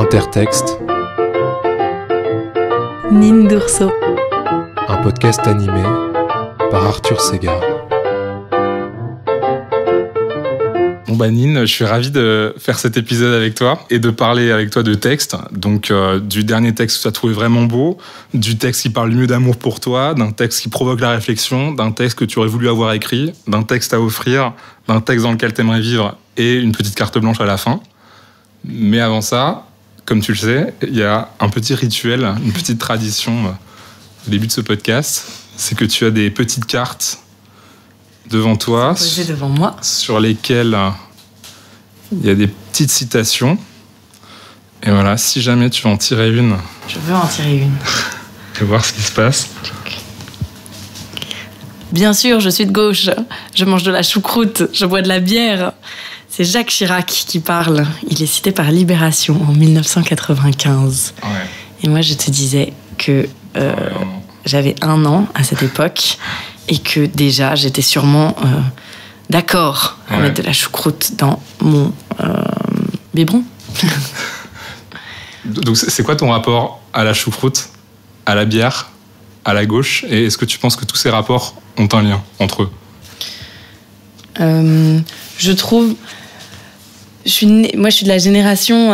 Intertexte, Nine d'Ourso, un podcast animé par Arthur Segar. Nine, je suis ravi de faire cet épisode avec toi et de parler avec toi de texte. Donc, du dernier texte que tu as trouvé vraiment beau, du texte qui parle mieux d'amour pour toi, d'un texte qui provoque la réflexion, d'un texte que tu aurais voulu avoir écrit, d'un texte à offrir, d'un texte dans lequel tu aimerais vivre et une petite carte blanche à la fin. Mais avant ça, comme tu le sais, il y a un petit rituel, une petite tradition au début de ce podcast. C'est que tu as des petites cartes devant toi, posées devant moi, sur lesquelles il y a des petites citations. Et voilà, si jamais tu veux en tirer une. Je veux en tirer une. Et voir ce qui se passe. Bien sûr, je suis de gauche. Je mange de la choucroute, je bois de la bière. C'est Jacques Chirac qui parle. Il est cité par Libération en 1995. Ouais. Et moi, je te disais que j'avais 1 an à cette époque et que déjà, j'étais sûrement d'accord à mettre de la choucroute dans mon biberon. Donc, c'est quoi ton rapport à la choucroute, à la bière, à la gauche? Et est-ce que tu penses que tous ces rapports ont un lien entre eux? Je trouve... Moi, je suis de la génération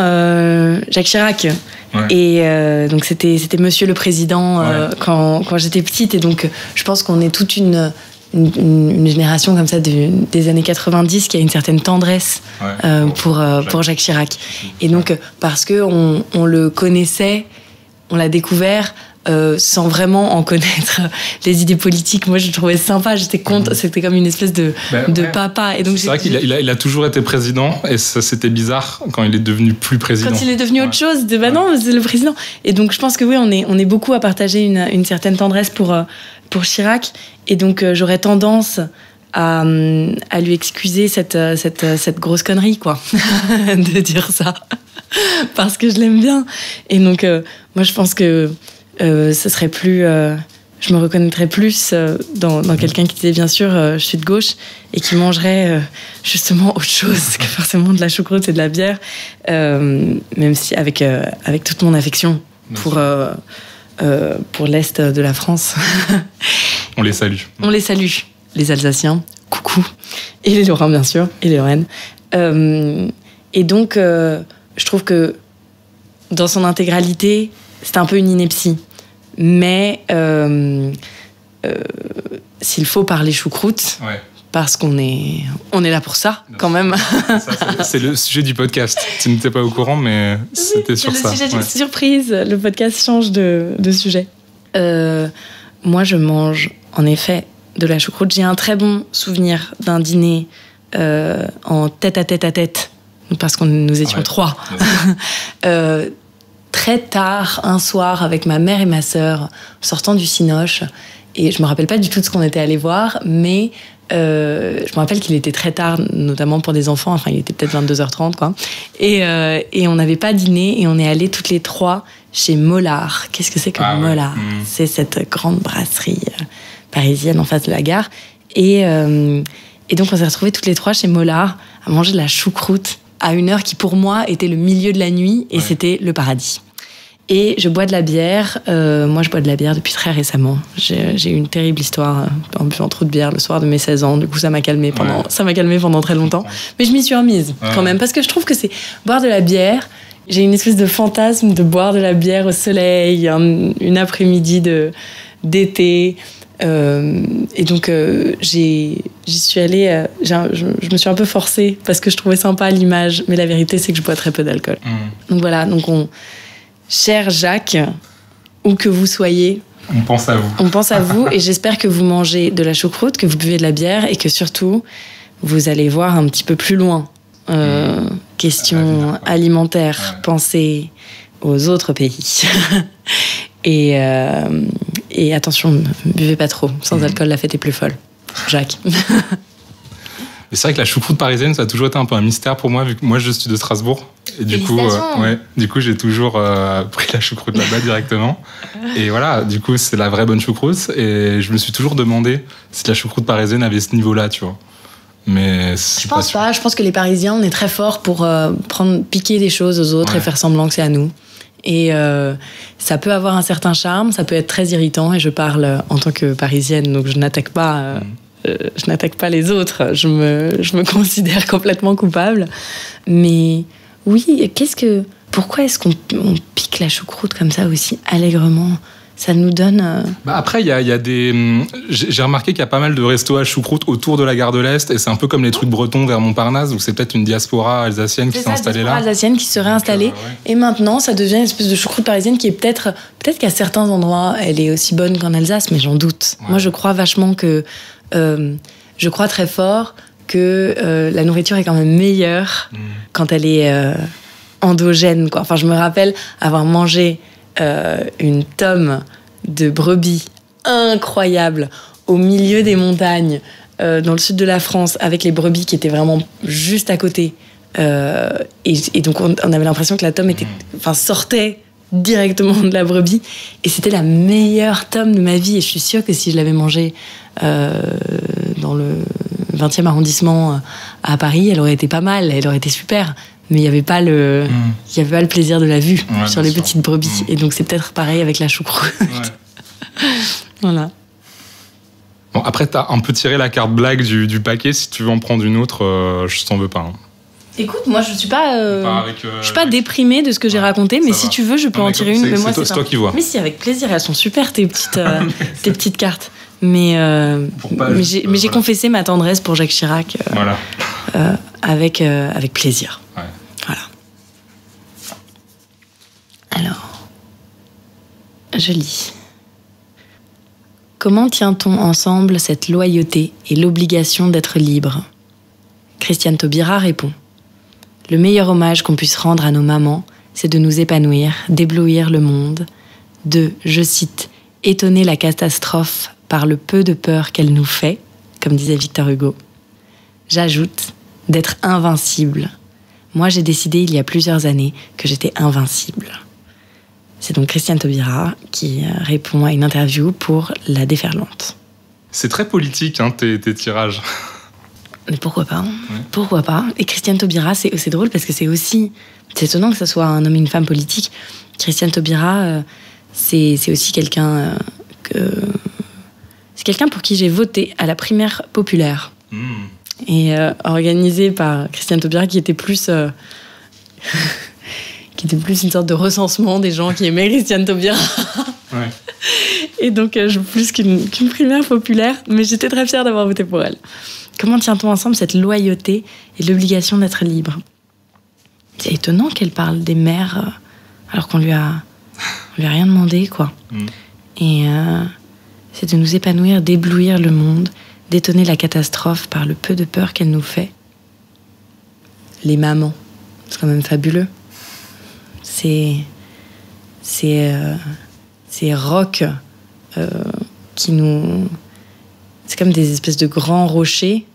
Jacques Chirac. Ouais. Et donc, c'était Monsieur le Président quand j'étais petite. Et donc, je pense qu'on est toute une génération comme ça des années 90 qui a une certaine tendresse pour Jacques Chirac. Et donc, parce qu'on le connaissait, on l'a découvert... sans vraiment en connaître les idées politiques. Moi, je le trouvais sympa, j'étais contre, c'était comme une espèce de papa. Et donc, c'est vrai qu'il a toujours été président, et ça, c'était bizarre quand il est devenu plus président. Quand il est devenu autre chose, non, c'est le président. Et donc, je pense que oui, on est beaucoup à partager une certaine tendresse pour Chirac, et donc j'aurais tendance à lui excuser cette grosse connerie, quoi, de dire ça, parce que je l'aime bien. Et donc, moi, je pense que ce serait plus... je me reconnaîtrais plus dans quelqu'un qui disait, bien sûr, je suis de gauche, et qui mangerait justement autre chose que forcément de la choucroute et de la bière, même si avec toute mon affection pour l'Est de la France. On les salue. On les salue, les Alsaciens, coucou, et les Lorrains, bien sûr, et les Lorraines. Et donc, je trouve que dans son intégralité, c'est un peu une ineptie. Mais s'il faut parler choucroute, parce qu'on est là pour ça, quand même. C'est le sujet du podcast. Tu n'étais pas au courant, mais c'était sur ça. C'est le sujet surprise. Le podcast change de sujet. Moi, je mange, en effet, de la choucroute. J'ai un très bon souvenir d'un dîner en tête-à-tête, parce que nous étions 3. Très tard, un soir, avec ma mère et ma sœur, sortant du Cinoche. Et je me rappelle pas du tout de ce qu'on était allés voir, mais je me rappelle qu'il était très tard, notamment pour des enfants. Enfin, il était peut-être 22h30, quoi. Et on n'avait pas dîné, et on est allés toutes les 3 chez Mollard. Qu'est-ce que c'est que Mollard ? C'est cette grande brasserie parisienne en face de la gare. Et donc, on s'est retrouvés toutes les 3 chez Mollard à manger de la choucroute à une heure qui, pour moi, était le milieu de la nuit, et c'était le paradis. Et je bois de la bière. Moi, je bois de la bière depuis très récemment. J'ai eu une terrible histoire en buvant trop de bière le soir de mes 16 ans. Du coup, ça m'a calmée pendant très longtemps. Mais je m'y suis remise quand même, parce que je trouve que c'est boire de la bière. J'ai une espèce de fantasme de boire de la bière au soleil, une après-midi d'été. Et donc, j'y suis allée. Je me suis un peu forcée parce que je trouvais sympa l'image. Mais la vérité, c'est que je bois très peu d'alcool. Donc voilà. Donc cher Jacques, où que vous soyez, on pense à vous. On pense à vous, et j'espère que vous mangez de la choucroute, que vous buvez de la bière, et que surtout, vous allez voir un petit peu plus loin. Question alimentaire, pensez aux autres pays. Et attention, ne buvez pas trop. Sans alcool, la fête est plus folle. Jacques. Mais c'est vrai que la choucroute parisienne, ça a toujours été un peu un mystère pour moi, vu que moi je suis de Strasbourg. Et du coup, j'ai toujours pris la choucroute là-bas directement. Et voilà, du coup, c'est la vraie bonne choucroute. Et je me suis toujours demandé si la choucroute parisienne avait ce niveau-là, tu vois. Mais mais je pense pas. Je pense que les Parisiens, on est très forts pour piquer des choses aux autres et faire semblant que c'est à nous. Et ça peut avoir un certain charme, ça peut être très irritant. Et je parle en tant que Parisienne, donc je n'attaque pas les autres. Je me considère complètement coupable. Mais oui, pourquoi est-ce qu'on pique la choucroute comme ça aussi allègrement ? Ça nous donne... Après, il y a des... J'ai remarqué qu'il y a pas mal de restos à choucroute autour de la gare de l'Est, et c'est un peu comme les trucs bretons vers Montparnasse, où c'est peut-être une diaspora alsacienne qui s'est installée là. C'est ça, une diaspora alsacienne qui serait installée. Et maintenant, ça devient une espèce de choucroute parisienne qui est peut-être qu'à certains endroits, elle est aussi bonne qu'en Alsace, mais j'en doute. Ouais. Moi, je crois vachement que... je crois très fort que la nourriture est quand même meilleure quand elle est endogène, quoi. Enfin, je me rappelle avoir mangé... une tome de brebis incroyable au milieu des montagnes dans le sud de la France avec les brebis qui étaient vraiment juste à côté et donc on avait l'impression que la tome sortait directement de la brebis et c'était la meilleure tome de ma vie et je suis sûre que si je l'avais mangée dans le 20e arrondissement à Paris, elle aurait été pas mal, elle aurait été super. Mais il n'y avait pas le plaisir de la vue sur les petites brebis. Et donc, c'est peut-être pareil avec la choucroute. Ouais. Voilà. Bon, après, tu as un peu tiré la carte blague du paquet. Si tu veux en prendre une autre, je t'en veux pas. Hein. Écoute, moi, je suis pas déprimée de ce que j'ai raconté, mais si tu veux, je peux en tirer une. Mais moi, c'est toi qui vois. Mais si, avec plaisir. Elles sont super, tes petites cartes. Mais j'ai confessé ma tendresse pour Jacques Chirac avec plaisir. Ouais. Voilà. Alors, je lis. Comment tient-on ensemble cette loyauté et l'obligation d'être libre ? Christiane Taubira répond. Le meilleur hommage qu'on puisse rendre à nos mamans, c'est de nous épanouir, d'éblouir le monde, de, je cite, étonner la catastrophe par le peu de peur qu'elle nous fait, comme disait Victor Hugo. J'ajoute, d'être invincible. Moi, j'ai décidé il y a plusieurs années que j'étais invincible. C'est donc Christiane Taubira qui répond à une interview pour La Déferlante. C'est très politique, hein, tes tirages. Mais pourquoi pas ? Pourquoi pas ? Et Christiane Taubira, c'est drôle parce que c'est étonnant que ce soit un homme et une femme politique. Christiane Taubira, c'est aussi quelqu'un c'est quelqu'un pour qui j'ai voté à la primaire populaire. Et organisée par Christiane Taubira, qui était plus une sorte de recensement des gens qui aimaient Christiane Taubira. Ouais. Et donc, plus qu'une primaire populaire, mais j'étais très fière d'avoir voté pour elle. Comment tient-on ensemble cette loyauté et l'obligation d'être libre ? C'est étonnant qu'elle parle des mères alors qu'on lui a rien demandé, quoi. Et c'est de nous épanouir, d'éblouir le monde, d'étonner la catastrophe par le peu de peur qu'elle nous fait. Les mamans, c'est quand même fabuleux. C'est rocs qui nous... C'est comme des espèces de grands rochers,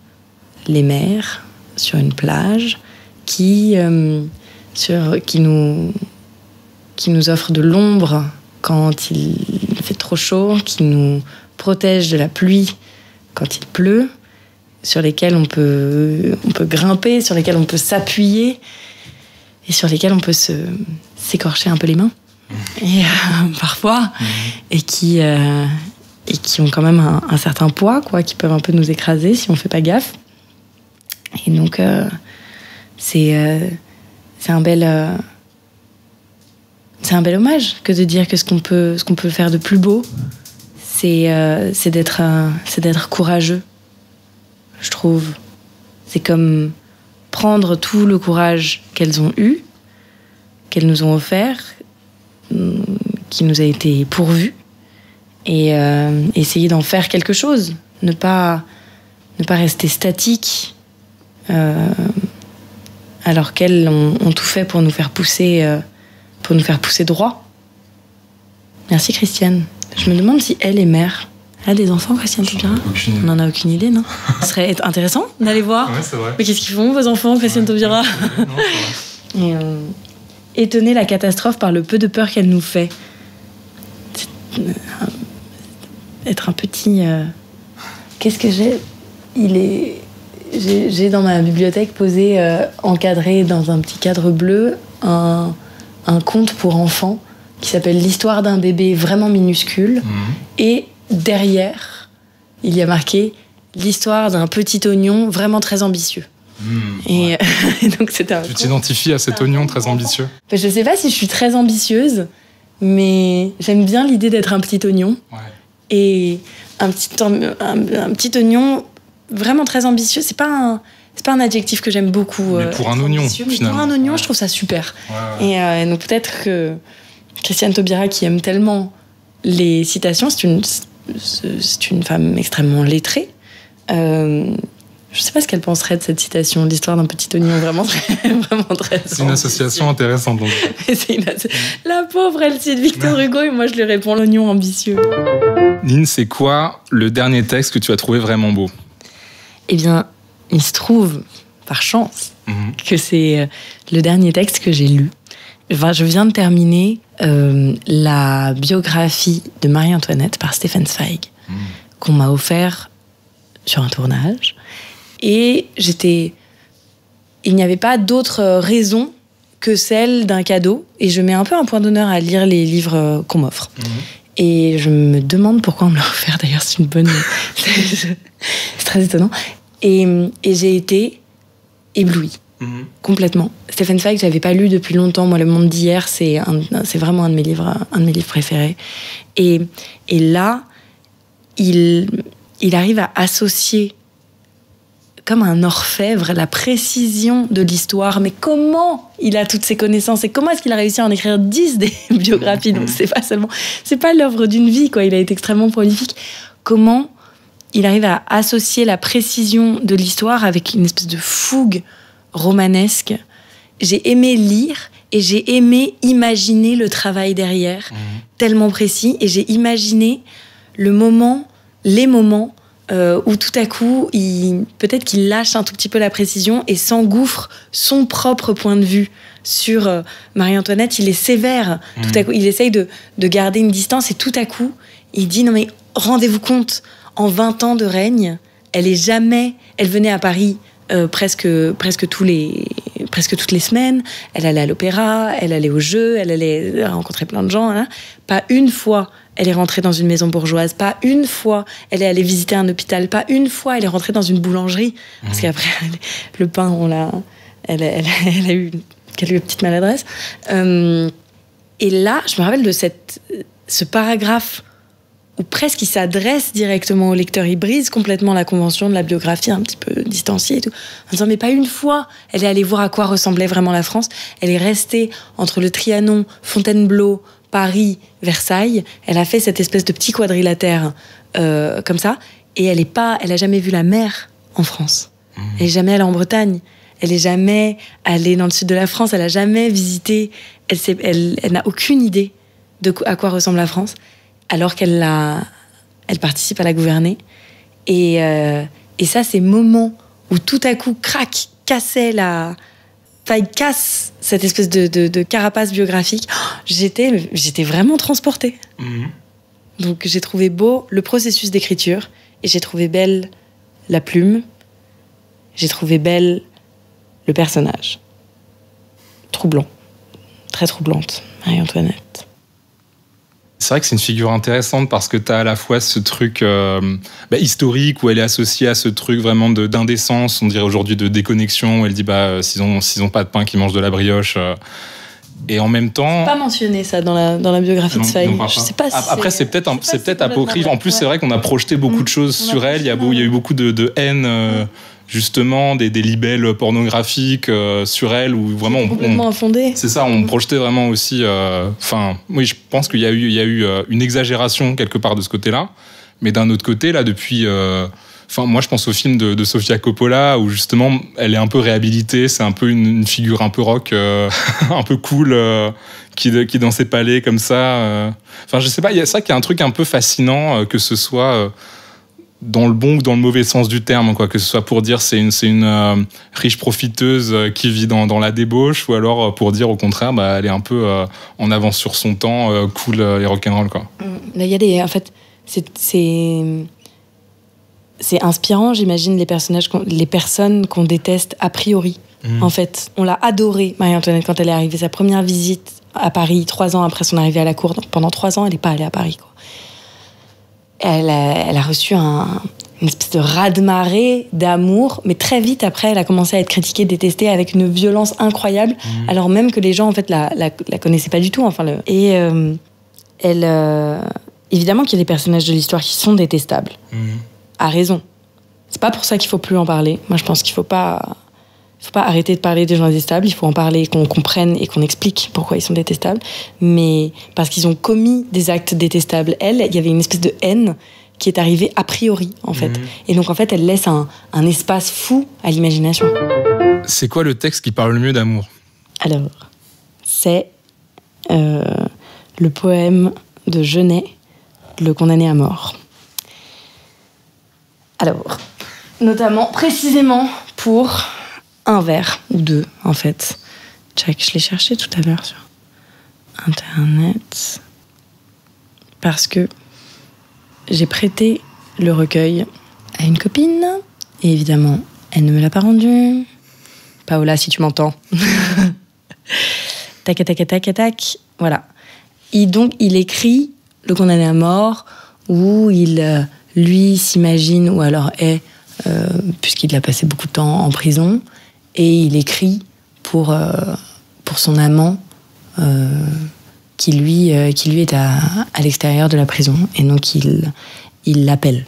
les mers, sur une plage, qui nous offrent de l'ombre quand il fait trop chaud, qui nous protègent de la pluie quand il pleut, sur lesquels on peut grimper, sur lesquels on peut s'appuyer et sur lesquels on peut s'écorcher un peu les mains et parfois et qui ont quand même un certain poids, quoi, qui peuvent un peu nous écraser si on fait pas gaffe. Et donc c'est un bel hommage que de dire que ce qu'on peut faire de plus beau, c'est d'être courageux, je trouve. C'est comme prendre tout le courage qu'elles ont eu, qu'elles nous ont offert, qui nous a été pourvu, et essayer d'en faire quelque chose. Ne pas rester statique, alors qu'elles ont tout fait pour nous faire pousser droit. Merci Christiane. Je me demande si elle est mère. Elle a des enfants, Christiane Taubira ? On n'en a aucune idée, non ? Ce serait intéressant d'aller voir. Ouais, c'est vrai. Mais qu'est-ce qu'ils font, vos enfants, Christiane Taubira ? Non, c'est vrai. Et étonner la catastrophe par le peu de peur qu'elle nous fait. Être un petit... Qu'est-ce que j'ai ? j'ai dans ma bibliothèque posé, encadré dans un petit cadre bleu, un conte pour enfants qui s'appelle L'histoire d'un bébé vraiment minuscule. Et derrière, il y a marqué L'histoire d'un petit oignon vraiment très ambitieux. Et donc c'était tu t'identifies à cet oignon très ambitieux? Je sais pas si je suis très ambitieuse, mais j'aime bien l'idée d'être un petit oignon. Et un petit oignon vraiment très ambitieux, c'est pas un adjectif que j'aime beaucoup. Mais pour un oignon, finalement. Pour un oignon, je trouve ça super. Et donc peut-être que Christiane Taubira, qui aime tellement les citations, c'est une femme extrêmement lettrée. Je sais pas ce qu'elle penserait de cette citation, l'histoire d'un petit oignon vraiment très c'est une association intéressante. Donc. La pauvre, elle cite Victor Hugo et moi je lui réponds l'oignon ambitieux. Nine, c'est quoi le dernier texte que tu as trouvé vraiment beau? Eh bien, il se trouve, par chance, que c'est le dernier texte que j'ai lu. Enfin, je viens de terminer la biographie de Marie-Antoinette par Stefan Zweig, qu'on m'a offert sur un tournage. Et il n'y avait pas d'autre raison que celle d'un cadeau. Et je mets un peu un point d'honneur à lire les livres qu'on m'offre. Et je me demande pourquoi on me l'a offert. D'ailleurs, c'est une bonne... c'est très étonnant. Et j'ai été éblouie. Complètement. Stefan Zweig, je l'avais pas lu depuis longtemps. Moi, Le Monde d'hier, c'est vraiment un de mes livres préférés. Et là, il arrive à associer comme un orfèvre la précision de l'histoire. Mais comment il a toutes ces connaissances et comment est-ce qu'il a réussi à en écrire 10 des biographies? Donc c'est pas l'œuvre d'une vie, quoi. Il a été extrêmement prolifique. Comment il arrive à associer la précision de l'histoire avec une espèce de fougue romanesque. J'ai aimé lire et j'ai aimé imaginer le travail derrière, tellement précis. Et j'ai imaginé les moments où tout à coup, peut-être qu'il lâche un tout petit peu la précision et s'engouffre son propre point de vue sur Marie-Antoinette. Il est sévère. Tout à coup, il essaye de garder une distance et tout à coup, il dit « Non mais rendez-vous compte, en 20 ans de règne, elle venait à Paris presque toutes les semaines. Elle allait à l'opéra, elle allait au jeu, elle allait rencontrer plein de gens. Hein. Pas une fois elle est rentrée dans une maison bourgeoise, pas une fois elle est allée visiter un hôpital, pas une fois elle est rentrée dans une boulangerie. Parce qu'après, le pain, elle a eu quelques petites maladresses. Et là, je me rappelle de ce paragraphe où presque il s'adresse directement au lecteur. Il brise complètement la convention de la biographie un petit peu distanciée et tout, en disant mais pas une fois elle est allée voir à quoi ressemblait vraiment la France. Elle est restée entre le Trianon, Fontainebleau, Paris, Versailles. Elle a fait cette espèce de petit quadrilatère comme ça, et elle a jamais vu la mer en France. Elle est jamais allée en Bretagne. Elle est jamais allée dans le sud de la France. Elle a jamais visité. Elle n'a aucune idée à quoi ressemble la France, alors qu'elle participe à la gouverner. Et ça, ces moments où tout à coup, crac, il casse cette espèce de carapace biographique. J'étais vraiment transportée. Donc j'ai trouvé beau le processus d'écriture, et j'ai trouvé belle la plume, j'ai trouvé belle le personnage. Troublant. Très troublante, Marie-Antoinette. C'est vrai que c'est une figure intéressante parce que tu as à la fois ce truc historique où elle est associée à ce truc vraiment d'indécence, on dirait aujourd'hui de déconnexion, où elle dit s'ils ont pas de pain, qu'ils mangent de la brioche. Et en même temps... C'est pas mentionné ça dans la biographie de Zweig. Je sais pas si après, c'est peut-être apocryphe. En plus, c'est vrai qu'on a projeté beaucoup de choses sur elle. Il y a eu beaucoup de haine... justement des libelles pornographiques sur elle, où vraiment complètement infondé. C'est ça, on projetait vraiment aussi oui, je pense qu'il y a eu une exagération quelque part de ce côté-là, mais d'un autre côté là depuis moi je pense au film de Sofia Coppola où justement elle est un peu réhabilitée, c'est un peu une figure un peu rock un peu cool qui dans ses palais comme ça je sais pas, il y a ça qui est un truc un peu fascinant que ce soit dans le bon ou dans le mauvais sens du terme, quoi, que ce soit pour dire c'est une riche profiteuse qui vit dans la débauche, ou alors pour dire au contraire elle est un peu en avance sur son temps, cool et rock'n'roll, quoi. Là il y a en fait c'est inspirant, j'imagine, les personnes qu'on déteste a priori. En fait, on l'a adorée, Marie-Antoinette, quand elle est arrivée. Sa première visite à Paris, 3 ans après son arrivée à la cour. Donc pendant 3 ans, elle n'est pas allée à Paris, quoi. Elle a reçu une espèce de raz-de-marée d'amour, mais très vite après, elle a commencé à être critiquée, détestée, avec une violence incroyable, alors même que les gens, en fait, la connaissaient pas du tout. Évidemment qu'il y a des personnages de l'histoire qui sont détestables. À raison. C'est pas pour ça qu'il faut plus en parler. Moi, je pense qu'il faut pas arrêter de parler des gens détestables. Il faut en parler, qu'on comprenne et qu'on explique pourquoi ils sont détestables. Mais parce qu'ils ont commis des actes détestables. Elle, il y avait une espèce de haine qui est arrivée a priori, en fait. Et donc, en fait, elle laisse un espace fou à l'imagination. C'est quoi le texte qui parle le mieux d'amour ? Alors, c'est le poème de Genet, Le condamné à mort. Alors, notamment, précisément pour un vers, ou 2, en fait. Check, je l'ai cherché tout à l'heure sur Internet. Parce que j'ai prêté le recueil à une copine, et évidemment, elle ne me l'a pas rendu. Paola, si tu m'entends. Tac, tac, tac, tac, voilà. Et donc, il écrit Le condamné à mort, où il, lui, s'imagine, ou alors est, puisqu'il a passé beaucoup de temps en prison, et il écrit pour son amant, qui lui est à l'extérieur de la prison. Et donc, il l'appelle.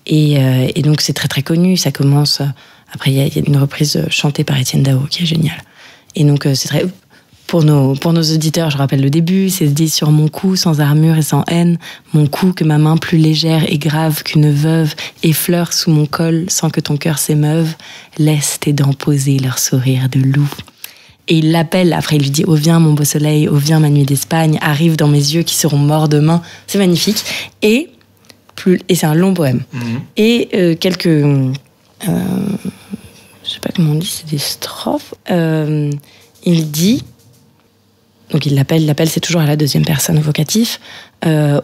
Et donc, c'est très, très connu. Ça commence... Après, il y a une reprise chantée par Étienne Dao, qui est géniale. Et donc, c'est très... Pour nos auditeurs, je rappelle le début, c'est dit sur mon cou, sans armure et sans haine, mon cou que ma main plus légère et grave qu'une veuve effleure sous mon col sans que ton cœur s'émeuve, laisse tes dents poser leur sourire de loup. Et il l'appelle, après il lui dit « Oh viens mon beau soleil, oh viens ma nuit d'Espagne, arrive dans mes yeux qui seront morts demain ». C'est magnifique. Et c'est un long poème. Et quelques... je sais pas comment on dit, c'est des strophes. Il dit... Donc il l'appelle, c'est toujours à la deuxième personne au vocatif.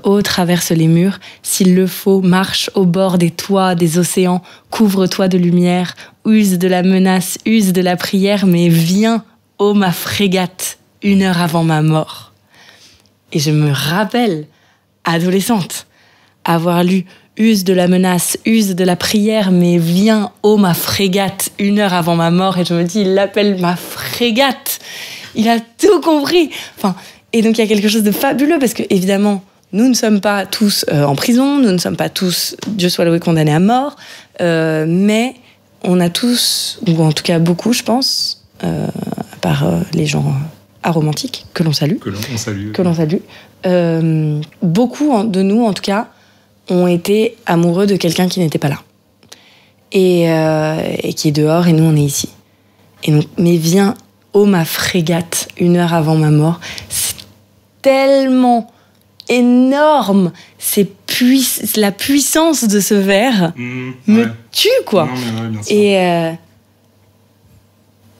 Oh, traverse les murs, s'il le faut, marche au bord des toits, des océans, couvre-toi de lumière, use de la menace, use de la prière, mais viens, ô ma frégate, 1 heure avant ma mort. Et je me rappelle, adolescente, avoir lu use de la menace, use de la prière, mais viens, ô ma frégate, 1 heure avant ma mort. Et je me dis, il l'appelle ma frégate. Il a tout compris. Et donc, il y a quelque chose de fabuleux parce que, évidemment, nous ne sommes pas tous en prison, nous ne sommes pas tous, Dieu soit loué, condamnés à mort, mais on a tous, ou en tout cas beaucoup, je pense, à part les gens aromantiques, que l'on salue. Que l'on salue. Beaucoup de nous, en tout cas, ont été amoureux de quelqu'un qui n'était pas là. Et qui est dehors, et nous, on est ici. Et donc, mais viens... Oh ma frégate, 1 heure avant ma mort, c'est tellement énorme, la puissance de ce vers me tue, quoi. Non, mais bien sûr.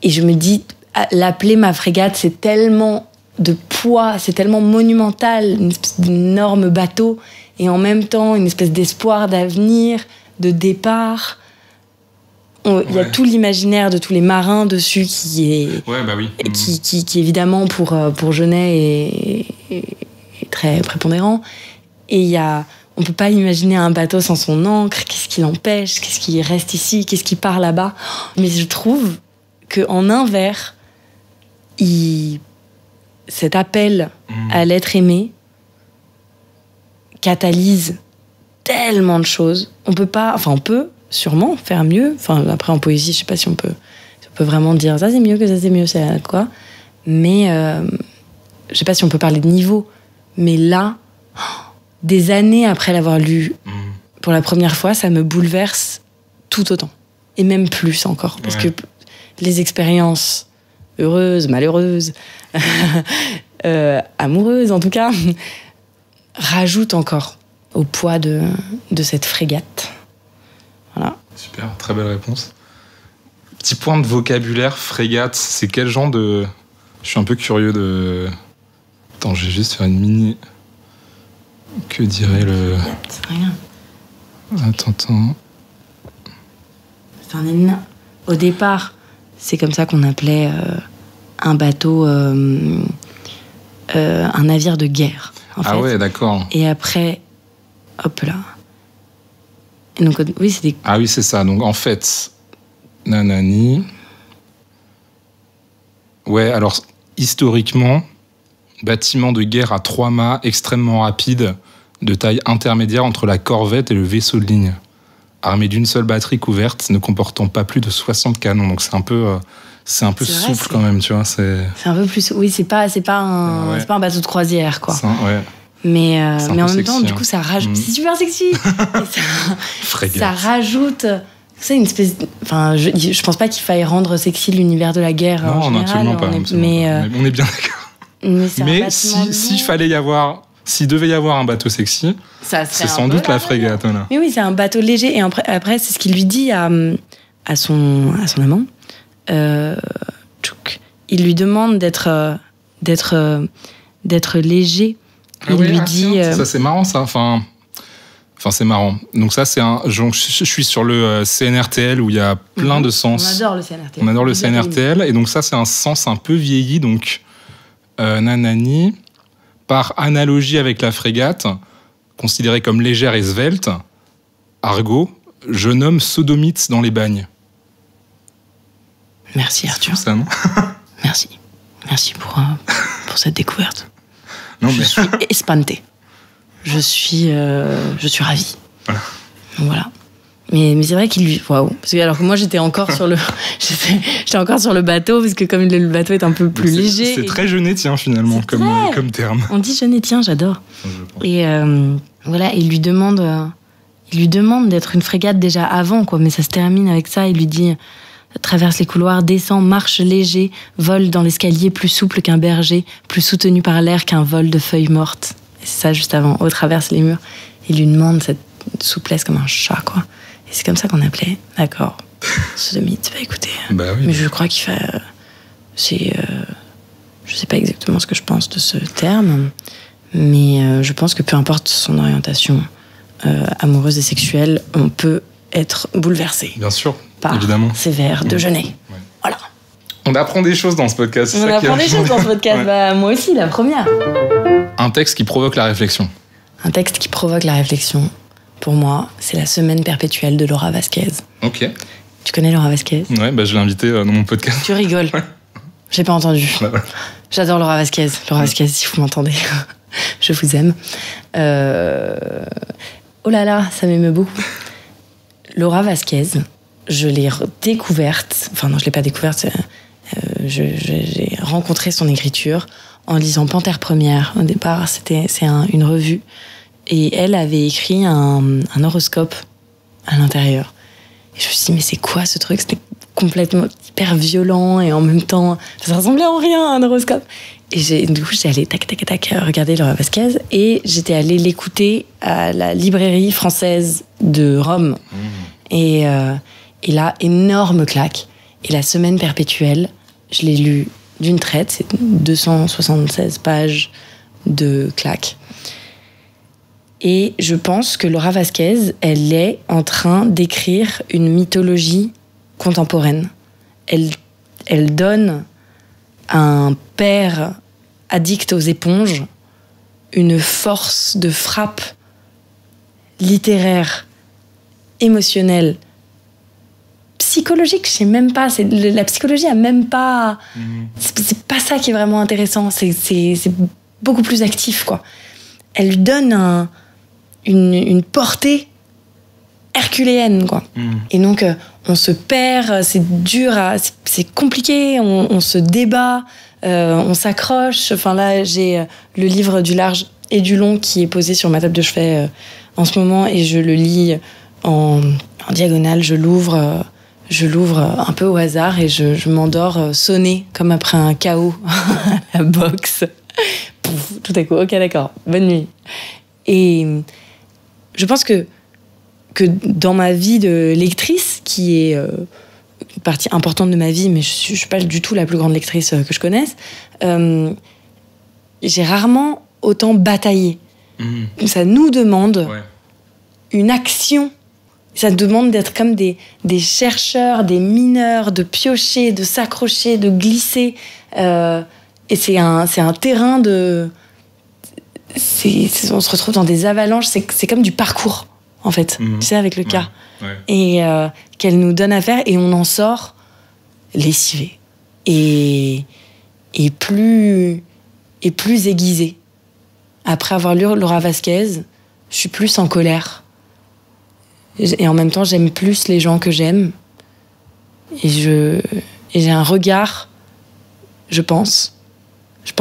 Et je me dis, l'appeler ma frégate, c'est tellement de poids, c'est tellement monumental, une espèce d'énorme bateau, et en même temps une espèce d'espoir d'avenir, de départ. Il y a tout l'imaginaire de tous les marins dessus qui est qui évidemment pour Genet est très prépondérant. Et on peut pas imaginer un bateau sans son ancre. Qu'est-ce qui l'empêche ? Qu'est-ce qui reste ici ? Qu'est-ce qui part là-bas ? Mais je trouve que en un vers, cet appel à l'être aimé catalyse tellement de choses. On peut sûrement faire mieux. Après, en poésie, je sais pas si on peut vraiment dire ça c'est mieux que ça c'est mieux, c'est quoi. Mais je sais pas si on peut parler de niveau. Mais là, des années après l'avoir lu pour la première fois, ça me bouleverse tout autant. Et même plus encore. Parce que les expériences heureuses, malheureuses, amoureuses en tout cas, rajoutent encore au poids de cette frégate. Voilà. Super, très belle réponse. Petit point de vocabulaire, frégate, c'est quel genre de... Je suis un peu curieux de... Attends, je vais juste faire une mini... Que dirait le... C'est rien. Attends. Au départ, c'est comme ça qu'on appelait un bateau, un navire de guerre. En fait. Ouais, d'accord. Et après, hop là. Et donc, oui, c'est des... Ah oui, c'est ça. Donc, en fait, nanani. Ouais, alors, historiquement, bâtiment de guerre à 3 mâts, extrêmement rapide, de taille intermédiaire entre la corvette et le vaisseau de ligne. Armé d'une seule batterie couverte, ne comportant pas plus de 60 canons. Donc, c'est un peu souple quand même, tu vois. C'est un peu plus... Oui, c'est pas un bateau de croisière, quoi. Ouais. Mais en même sexy, temps, du coup, ça rajoute... C'est super sexy. Ça rajoute... C'est une espèce... Enfin, je pense pas qu'il faille rendre sexy l'univers de la guerre en général. Absolument pas. Mais on est bien d'accord. Mais s'il fallait y avoir... S'il devait y avoir un bateau sexy, c'est sans doute la frégate. Voilà. Mais oui, c'est un bateau léger. Et après c'est ce qu'il lui dit à son amant. Il lui demande d'être léger. Il lui dit... Ça, c'est marrant, ça. Enfin, c'est marrant. Donc ça, je suis sur le CNRTL où il y a plein de sens. On adore le CNRTL. On adore le CNRTL. Et donc ça, c'est un sens un peu vieilli. Donc, nanani, par analogie avec la frégate, considérée comme légère et svelte, argot, jeune homme sodomite dans les bagnes. Merci Arthur. C'est ça, non? Merci pour cette découverte. Non, je suis espantée. Je suis ravie. Voilà. Mais c'est vrai qu'il lui... Waouh. Parce que, alors que moi, j'étais encore sur le bateau, parce que comme le bateau est un peu plus léger... C'est très jeunétien, finalement, comme terme. On dit jeunétien, j'adore. Et voilà, il lui demande d'être une frégate déjà avant, quoi. Mais ça se termine avec ça. Il lui dit... Traverse les couloirs, descend, marche léger, vole dans l'escalier plus souple qu'un berger, plus soutenu par l'air qu'un vol de feuilles mortes. Et c'est ça, juste avant. Traverse les murs. Il lui demande cette souplesse comme un chat, quoi. Et c'est comme ça qu'on appelait. D'accord. Sodomite, bah écoutez. Bah oui. Mais je crois qu'il fait... je sais pas exactement ce que je pense de ce terme, mais je pense que peu importe son orientation amoureuse et sexuelle, on peut être bouleversé. Bien sûr. Par évidemment. Ces vers de Genet. Ouais. Voilà. On apprend des choses dans ce podcast. On apprend des choses dans ce podcast. Ouais. Bah, moi aussi, la première. Un texte qui provoque la réflexion. Un texte qui provoque la réflexion, pour moi, c'est La Semaine perpétuelle de Laura Vasquez. Ok. Tu connais Laura Vasquez? Ouais, bah, je l'ai invitée dans mon podcast. Tu rigoles. Ouais. J'ai pas entendu. Ouais. J'adore Laura Vasquez. Laura Vasquez, si vous m'entendez, je vous aime. Oh là là, ça m'émeut beaucoup. Laura Vasquez... Je l'ai découverte, enfin non, je l'ai pas découverte, j'ai rencontré son écriture en lisant Panthère Première. Au départ, c'est une revue. Et elle avait écrit un horoscope à l'intérieur. Et je me suis dit, mais c'est quoi ce truc? C'était complètement hyper violent et en même temps, ça ressemblait en rien à un horoscope. Et du coup, j'étais allée tac, regarder Laura Vasquez et j'étais allée l'écouter à la librairie française de Rome. Et là, énorme claque. Et La Semaine perpétuelle, je l'ai lu d'une traite. C'est 276 pages de claque. Et je pense que Laura Vasquez, elle est en train d'écrire une mythologie contemporaine. Elle donne à un père addict aux éponges une force de frappe littéraire, émotionnelle, psychologique, je sais même pas. La psychologie a même pas... C'est pas ça qui est vraiment intéressant. C'est beaucoup plus actif, quoi. Elle lui donne une portée herculéenne, quoi. Et donc, on se perd, c'est dur, c'est compliqué, on se débat, on s'accroche. Enfin là, j'ai le livre du large et du long qui est posé sur ma table de chevet en ce moment et je le lis en diagonale. Je l'ouvre un peu au hasard et je m'endors sonné comme après un KO à la boxe. Pouf, tout à coup, ok, d'accord, bonne nuit. Et je pense que dans ma vie de lectrice, qui est une partie importante de ma vie, mais je suis pas du tout la plus grande lectrice que je connaisse, j'ai rarement autant bataillé. Ça nous demande une action Ça demande d'être comme des chercheurs, des mineurs, de piocher, de s'accrocher, de glisser. Et c'est un terrain de... on se retrouve dans des avalanches. C'est comme du parcours, en fait. Tu sais, avec le cas. Ouais. Et qu'elle nous donne à faire. Et on en sort lessivé. Et plus aiguisé. Après avoir lu Laura Vasquez, je suis plus en colère. Et en même temps, j'aime plus les gens que j'aime. Et j'ai un regard, je pense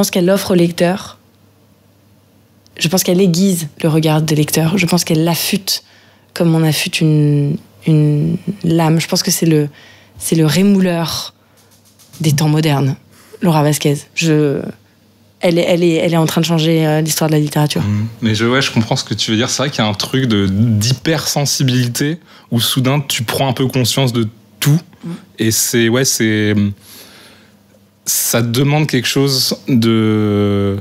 qu'elle offre au lecteur. Je pense qu'elle aiguise le regard des lecteurs. Je pense qu'elle l'affûte comme on affûte une lame. Je pense que c'est le rémouleur des temps modernes, Laura Vasquez. Elle est en train de changer l'histoire de la littérature. Mais je comprends ce que tu veux dire. C'est vrai qu'il y a un truc d'hypersensibilité où soudain tu prends un peu conscience de tout. Et ça demande quelque chose de...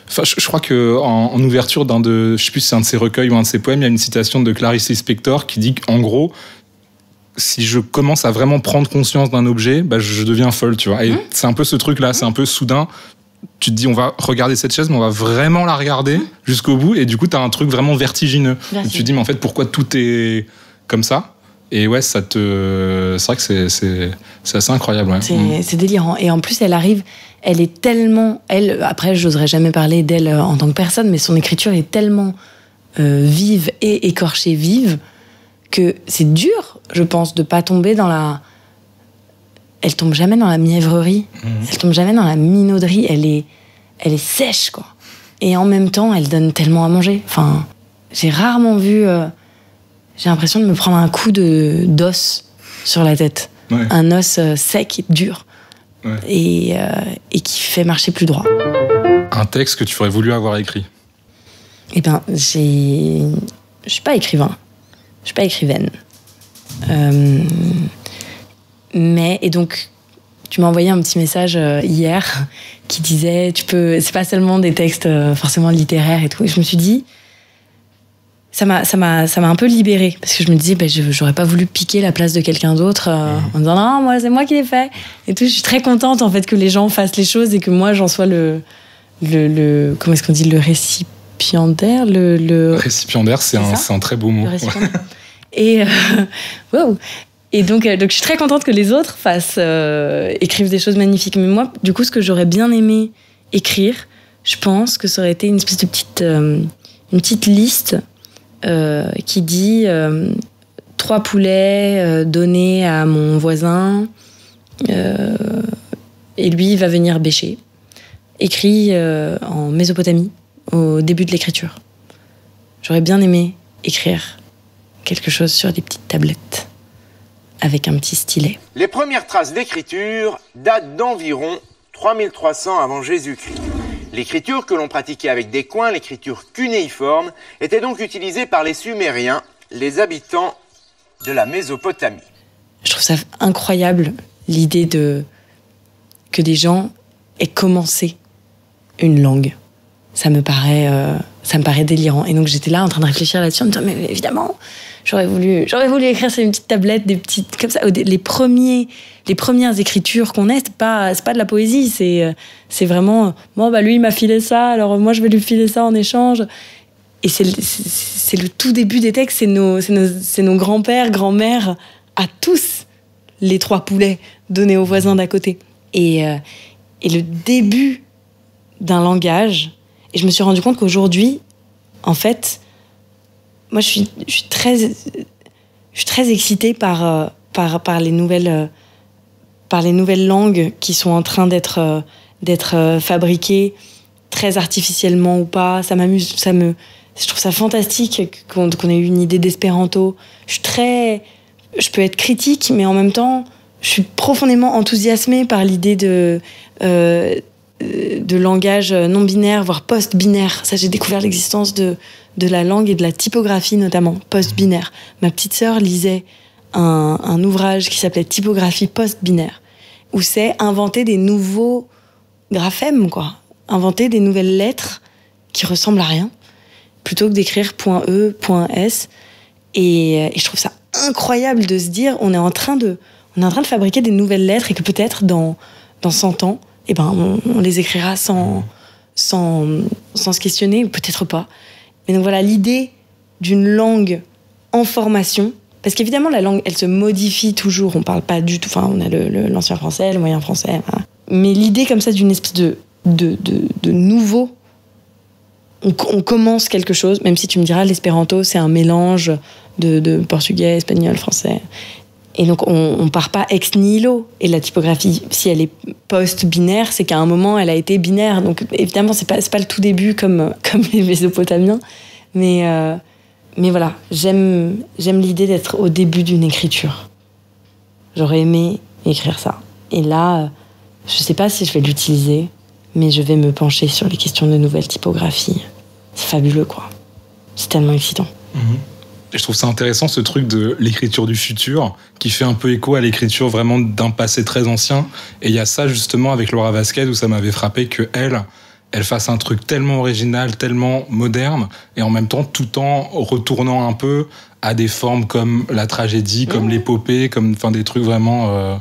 Enfin, je crois qu'en ouverture je sais plus si c'est un de ses recueils ou un de ses poèmes, il y a une citation de Clarice Lispector qui dit qu'en gros, si je commence à vraiment prendre conscience d'un objet, je deviens folle, tu vois. Et c'est un peu ce truc-là, c'est un peu soudain... Tu te dis, on va regarder cette chaise, mais on va vraiment la regarder jusqu'au bout. Et du coup, tu as un truc vraiment vertigineux. Tu te dis, mais en fait, pourquoi tout est comme ça ? Et ouais, c'est vrai que c'est assez incroyable. Ouais. C'est délirant. Et en plus, elle est tellement... Après, j'oserais jamais parler d'elle en tant que personne, mais son écriture est tellement vive et écorchée vive que c'est dur, je pense, de pas tomber dans la... Elle tombe jamais dans la mièvrerie, elle tombe jamais dans la minauderie, elle est sèche, quoi. Et en même temps, elle donne tellement à manger. Enfin, j'ai rarement vu... j'ai l'impression de me prendre un coup d'os sur la tête. Ouais. Un os sec et dur. Ouais. Et qui fait marcher plus droit. Un texte que tu aurais voulu avoir écrit ? Eh ben, je suis pas écrivain. Je suis pas écrivaine. Et donc, tu m'as envoyé un petit message hier qui disait, c'est pas seulement des textes forcément littéraires et tout. Et je me suis dit, ça m'a un peu libérée parce que je me disais, j'aurais pas voulu piquer la place de quelqu'un d'autre en disant non, moi c'est moi qui l'ai fait et tout. Je suis très contente en fait que les gens fassent les choses et que moi j'en sois le comment est-ce qu'on dit, le récipiendaire, le récipiendaire, c'est un très beau mot. Et wow. Et donc je suis très contente que les autres écrivent des choses magnifiques. Mais moi, du coup, ce que j'aurais bien aimé écrire, je pense que ça aurait été une espèce de petite liste qui dit 3 poulets donnés à mon voisin et lui va venir bêcher. Écrit en Mésopotamie au début de l'écriture. J'aurais bien aimé écrire quelque chose sur des petites tablettes avec un petit stylet. Les premières traces d'écriture datent d'environ 3300 avant Jésus-Christ. L'écriture que l'on pratiquait avec des coins, l'écriture cunéiforme, était donc utilisée par les Sumériens, les habitants de la Mésopotamie. Je trouve ça incroyable, l'idée que des gens aient commencé une langue. Ça me paraît délirant. Et donc j'étais là en train de réfléchir là-dessus en me disant, mais évidemment, j'aurais voulu écrire sur une petite tablette, des petites comme ça. Les premières écritures qu'on ait, c'est pas de la poésie, c'est vraiment lui il m'a filé ça, alors moi je vais lui filer ça en échange. Et c'est le tout début des textes, c'est nos grands-pères, grands-mères à tous les 3 poulets donnés aux voisins d'à côté. Et le début d'un langage. Et je me suis rendu compte qu'aujourd'hui, en fait, moi, je suis très excitée par les nouvelles langues qui sont en train d'être fabriquées très artificiellement ou pas. Ça m'amuse, je trouve ça fantastique qu'on ait eu une idée d'espéranto. Je peux être critique, mais en même temps, je suis profondément enthousiasmée par l'idée de langage non binaire, voire post-binaire. Ça, j'ai découvert l'existence de la langue et de la typographie, notamment, post-binaire. Ma petite sœur lisait un ouvrage qui s'appelait Typographie post-binaire, où c'est inventer des nouveaux graphèmes, quoi. Inventer des nouvelles lettres qui ressemblent à rien, plutôt que d'écrire .e, .s. Et je trouve ça incroyable de se dire on est en train de fabriquer des nouvelles lettres et que peut-être dans 100 ans, on les écrira sans se questionner, ou peut-être pas. Mais donc voilà, l'idée d'une langue en formation, parce qu'évidemment la langue, elle se modifie toujours, on parle pas du tout, on a l'ancien français, le moyen français, voilà. Mais l'idée comme ça d'une espèce de nouveau, on commence quelque chose, même si tu me diras l'espéranto c'est un mélange de portugais, espagnol, français. Et donc on part pas ex nihilo. Et la typographie, si elle est post-binaire, c'est qu'à un moment elle a été binaire. Donc évidemment c'est pas le tout début comme les Mésopotamiens. Mais voilà, j'aime l'idée d'être au début d'une écriture. J'aurais aimé écrire ça. Et là, je sais pas si je vais l'utiliser, mais je vais me pencher sur les questions de nouvelles typographies. C'est fabuleux, quoi. C'est tellement excitant. Et je trouve ça intéressant, ce truc de l'écriture du futur, qui fait un peu écho à l'écriture vraiment d'un passé très ancien. Et il y a ça, justement, avec Laura Vasquez, où ça m'avait frappé qu'elle fasse un truc tellement original, tellement moderne, et en même temps, tout en retournant un peu à des formes comme la tragédie, comme l'épopée, comme des trucs vraiment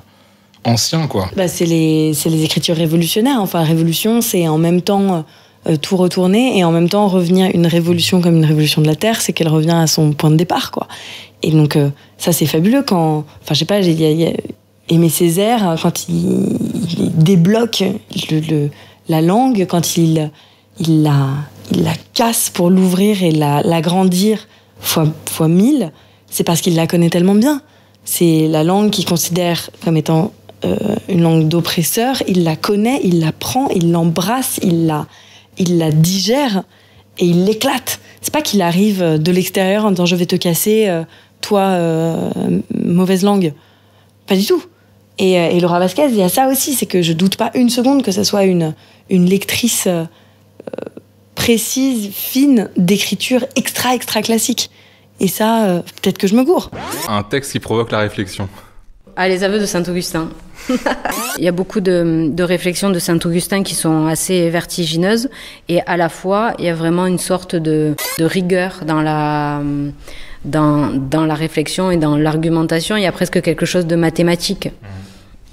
anciens, quoi. C'est les écritures révolutionnaires. Enfin, révolution, c'est en même temps tout retourner, et en même temps revenir. Une révolution comme une révolution de la Terre, c'est qu'elle revient à son point de départ, quoi. Et donc, ça, c'est fabuleux quand... Enfin, je sais pas, il y a Aimé Césaire, quand il débloque la langue, quand il la casse pour l'ouvrir et l'agrandir fois 1000, c'est parce qu'il la connaît tellement bien. C'est la langue qu'il considère comme étant une langue d'oppresseur, il la connaît, il la prend, il l'embrasse, il la digère et il l'éclate. C'est pas qu'il arrive de l'extérieur en disant je vais te casser, toi, mauvaise langue. Pas du tout. Et Laura Vasquez, il y a ça aussi, c'est que je doute pas une seconde que ce soit une lectrice précise, fine, d'écriture extra classique. Et ça, peut-être que je me gourre. Un texte qui provoque la réflexion. Les aveux de Saint-Augustin. Il y a beaucoup de réflexions de Saint-Augustin qui sont assez vertigineuses, et à la fois, il y a vraiment une sorte de rigueur dans la réflexion et dans l'argumentation. Il y a presque quelque chose de mathématique.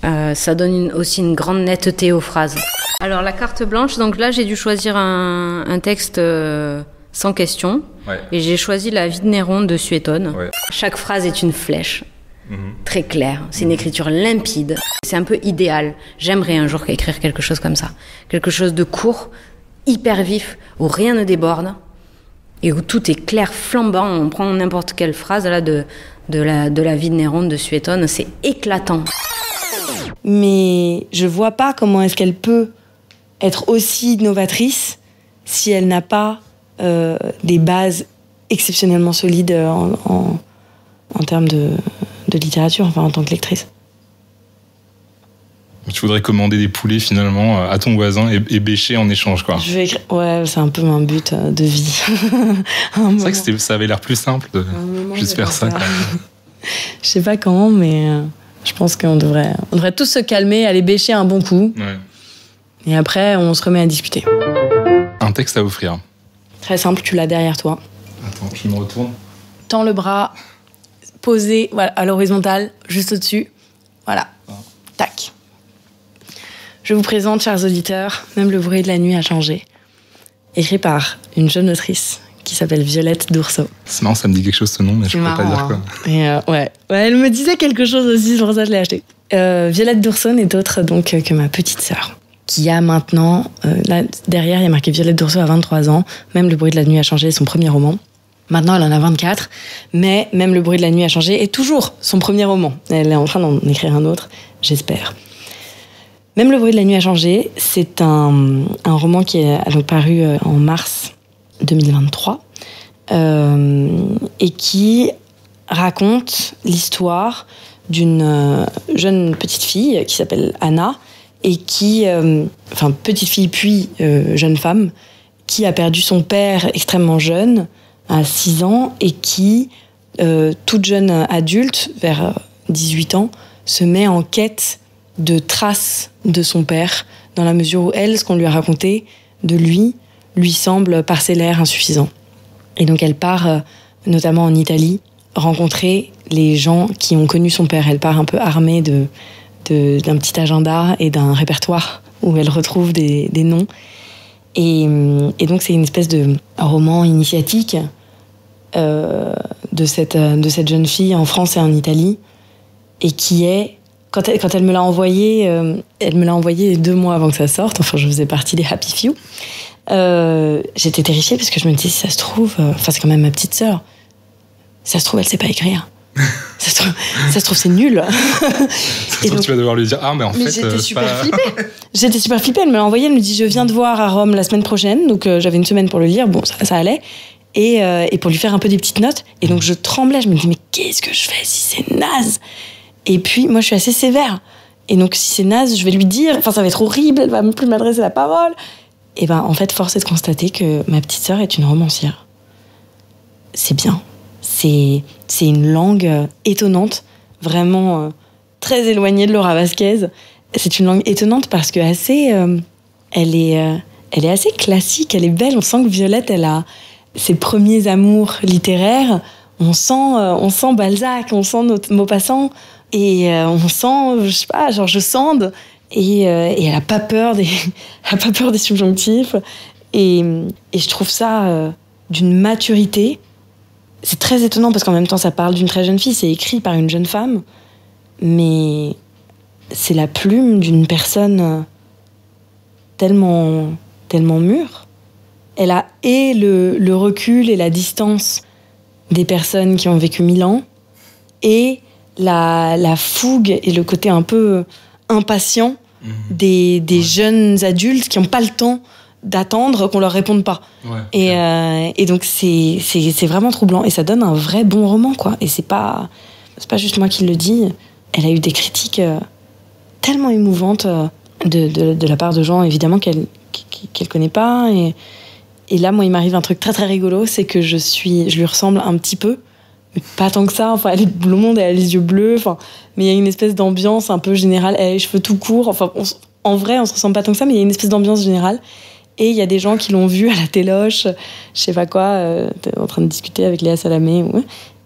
Ça donne aussi une grande netteté aux phrases. Alors, la carte blanche, donc là, j'ai dû choisir un texte sans question. Ouais. Et j'ai choisi La vie de Néron de Suétone. Ouais. Chaque phrase est une flèche. Très claire. C'est une écriture limpide. C'est un peu idéal. J'aimerais un jour écrire quelque chose comme ça. Quelque chose de court, hyper vif, où rien ne déborde, et où tout est clair, flambant. On prend n'importe quelle phrase là de la vie de Néron de Suétone. C'est éclatant. Mais je vois pas comment est-ce qu'elle peut être aussi novatrice si elle n'a pas des bases exceptionnellement solides en termes de littérature, enfin en tant que lectrice. Tu voudrais commander des poulets finalement à ton voisin et bêcher en échange, quoi. Ouais, c'est un peu un but de vie. C'est vrai que ça avait l'air plus simple de juste faire ça. Je sais pas comment, mais je pense qu'on devrait tous se calmer, aller bêcher un bon coup. Ouais. Et après, on se remet à discuter. Un texte à offrir. Très simple, tu l'as derrière toi. Attends, je me retourne. Tends le bras, posé voilà, à l'horizontale, juste au-dessus. Voilà. Tac. Je vous présente, chers auditeurs, Même le bruit de la nuit a changé. Écrit par une jeune autrice qui s'appelle Violette Dourceau. C'est marrant, ça me dit quelque chose ce nom, mais je ne peux pas dire quoi. Et ouais, elle me disait quelque chose aussi, c'est pour ça que je l'ai acheté. Violette Dourceau n'est autre donc que ma petite sœur, qui a maintenant, là derrière il y a marqué Violette Dourceau à 23 ans, Même le bruit de la nuit a changé, son premier roman. Maintenant elle en a 24, mais Même le bruit de la nuit a changé est toujours son premier roman. Elle est en train d'en écrire un autre, j'espère. Même le bruit de la nuit a changé, c'est un roman qui est donc paru en mars 2023 et qui raconte l'histoire d'une jeune petite fille qui s'appelle Anna et qui, petite fille puis jeune femme, qui a perdu son père extrêmement jeune, à 6 ans, et qui, toute jeune adulte, vers 18 ans, se met en quête de traces de son père, dans la mesure où elle, ce qu'on lui a raconté de lui semble parcellaire, insuffisant. Et donc elle part notamment en Italie, rencontrer les gens qui ont connu son père. Elle part un peu armée d'un petit agenda et d'un répertoire où elle retrouve des noms. Et donc c'est une espèce de roman initiatique de cette jeune fille en France et en Italie, et qui est, quand elle me l'a envoyé, elle me l'a envoyé 2 mois avant que ça sorte. Enfin, je faisais partie des happy few. J'étais terrifiée parce que je me disais, si ça se trouve, c'est quand même ma petite sœur. Si ça se trouve, elle sait pas écrire. Ça se trouve, c'est nul. Et donc, tu vas devoir lui dire, mais en fait, j'étais super flippée. J'étais super flippée. Elle me l'a envoyé. Elle me dit, je viens de voir à Rome la semaine prochaine. Donc, j'avais une semaine pour le lire. Bon, ça allait. Et pour lui faire un peu des petites notes. Et donc, je tremblais. Je me dis, mais qu'est-ce que je fais si c'est naze? Et puis, moi, je suis assez sévère. Et donc, si c'est naze, je vais lui dire, ça va être horrible. Elle va même plus m'adresser la parole. Et en fait, force est de constater que ma petite sœur est une romancière. C'est bien. C'est une langue étonnante, vraiment très éloignée de Laura Vasquez. C'est une langue étonnante parce que elle est assez classique, elle est belle. On sent que Violette, elle a ses premiers amours littéraires. On sent Balzac, on sent Maupassant, et on sent, je sais pas, George Sand. Et elle a pas peur des subjonctifs. Et je trouve ça d'une maturité. C'est très étonnant parce qu'en même temps, ça parle d'une très jeune fille, c'est écrit par une jeune femme, mais c'est la plume d'une personne tellement mûre. Elle a le recul et la distance des personnes qui ont vécu 1000 ans, et la fougue et le côté un peu impatient des jeunes adultes qui n'ont pas le temps d'attendre qu'on leur réponde pas. Et donc c'est vraiment troublant, et ça donne un vrai bon roman, quoi. Et c'est pas juste moi qui le dis. Elle a eu des critiques tellement émouvantes de la part de gens, évidemment, qu'elle connaît pas. Et là, moi, il m'arrive un truc très très rigolo, c'est que je lui ressemble un petit peu, mais pas tant que ça. Enfin, elle est blonde, elle a les yeux bleus, mais il y a une espèce d'ambiance un peu générale. Elle a les cheveux tout courts. Enfin, en vrai, on se ressemble pas tant que ça, mais il y a une espèce d'ambiance générale. Et il y a des gens qui l'ont vue à la téloche, je sais pas quoi, en train de discuter avec Léa Salamé,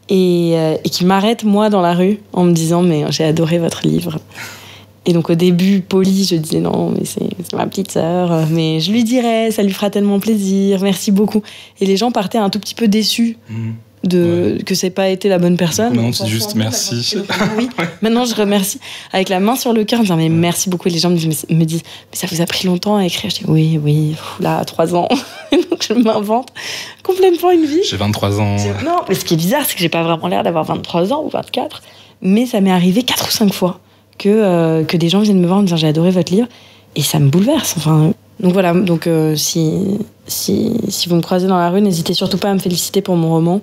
et qui m'arrêtent, moi, dans la rue, en me disant, mais j'ai adoré votre livre. Et donc, au début, polie, je disais, non, mais c'est ma petite sœur, mais je lui dirai, ça lui fera tellement plaisir, merci beaucoup. Et les gens partaient un tout petit peu déçus que c'est pas été la bonne personne. Non, c'est juste merci. Oui, maintenant je remercie avec la main sur le cœur en disant, mais merci beaucoup. Et les gens me disent, mais ça vous a pris longtemps à écrire? Je dis, oui, là, 3 ans. Et donc je m'invente complètement une vie. J'ai 23 ans. Non, mais ce qui est bizarre, c'est que j'ai pas vraiment l'air d'avoir 23 ans ou 24, mais ça m'est arrivé 4 ou 5 fois que des gens viennent me voir en me disant, j'ai adoré votre livre, et ça me bouleverse. Enfin, donc voilà, si vous me croisez dans la rue, n'hésitez surtout pas à me féliciter pour mon roman.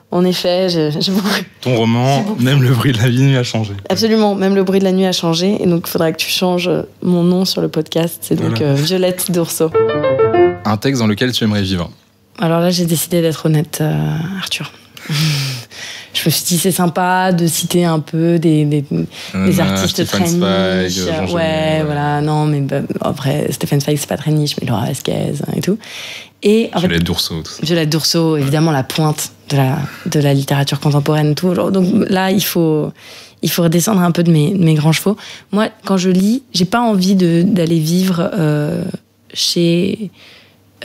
En effet, j'ai beaucoup... Ton roman, même le bruit de la nuit a changé. Absolument, même le bruit de la nuit a changé. Et donc, il faudra que tu changes mon nom sur le podcast. C'est donc Violette d'Oursault. Un texte dans lequel tu aimerais vivre? Alors là, j'ai décidé d'être honnête, Arthur. Je me suis dit, c'est sympa de citer un peu des artistes très niches. Voilà, non, mais après, Stéphane Zweig, c'est pas très niche, mais Laura Vasquez et tout. Et en Violette d'Oursault. Violette d'Oursault, évidemment, la pointe de la littérature contemporaine, tout. Donc là, il faut redescendre un peu de mes grands chevaux. Moi, quand je lis, j'ai pas envie d'aller vivre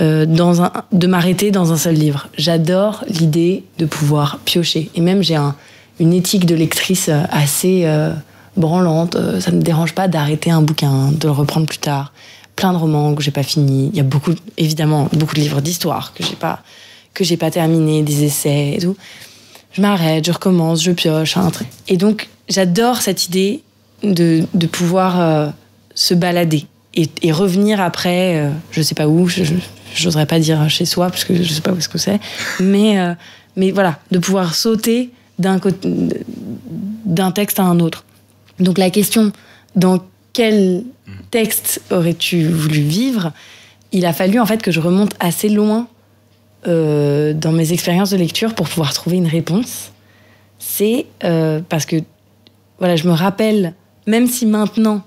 de m'arrêter dans un seul livre. J'adore l'idée de pouvoir piocher. Et même, j'ai une éthique de lectrice assez branlante. Ça ne me dérange pas d'arrêter un bouquin, de le reprendre plus tard. Plein de romans que j'ai pas finis. Il y a évidemment beaucoup de livres d'histoire que j'ai pas terminés, des essais et tout. Je m'arrête, je recommence, je pioche. Et donc, j'adore cette idée de pouvoir se balader et revenir après, je sais pas où, j'oserais pas dire chez soi, parce que je sais pas où est-ce que c'est, mais voilà, de pouvoir sauter d'un texte à un autre. Donc la question, dans quel texte aurais-tu voulu vivre? Il a fallu en fait que je remonte assez loin dans mes expériences de lecture pour pouvoir trouver une réponse. C'est parce que voilà, je me rappelle, même si maintenant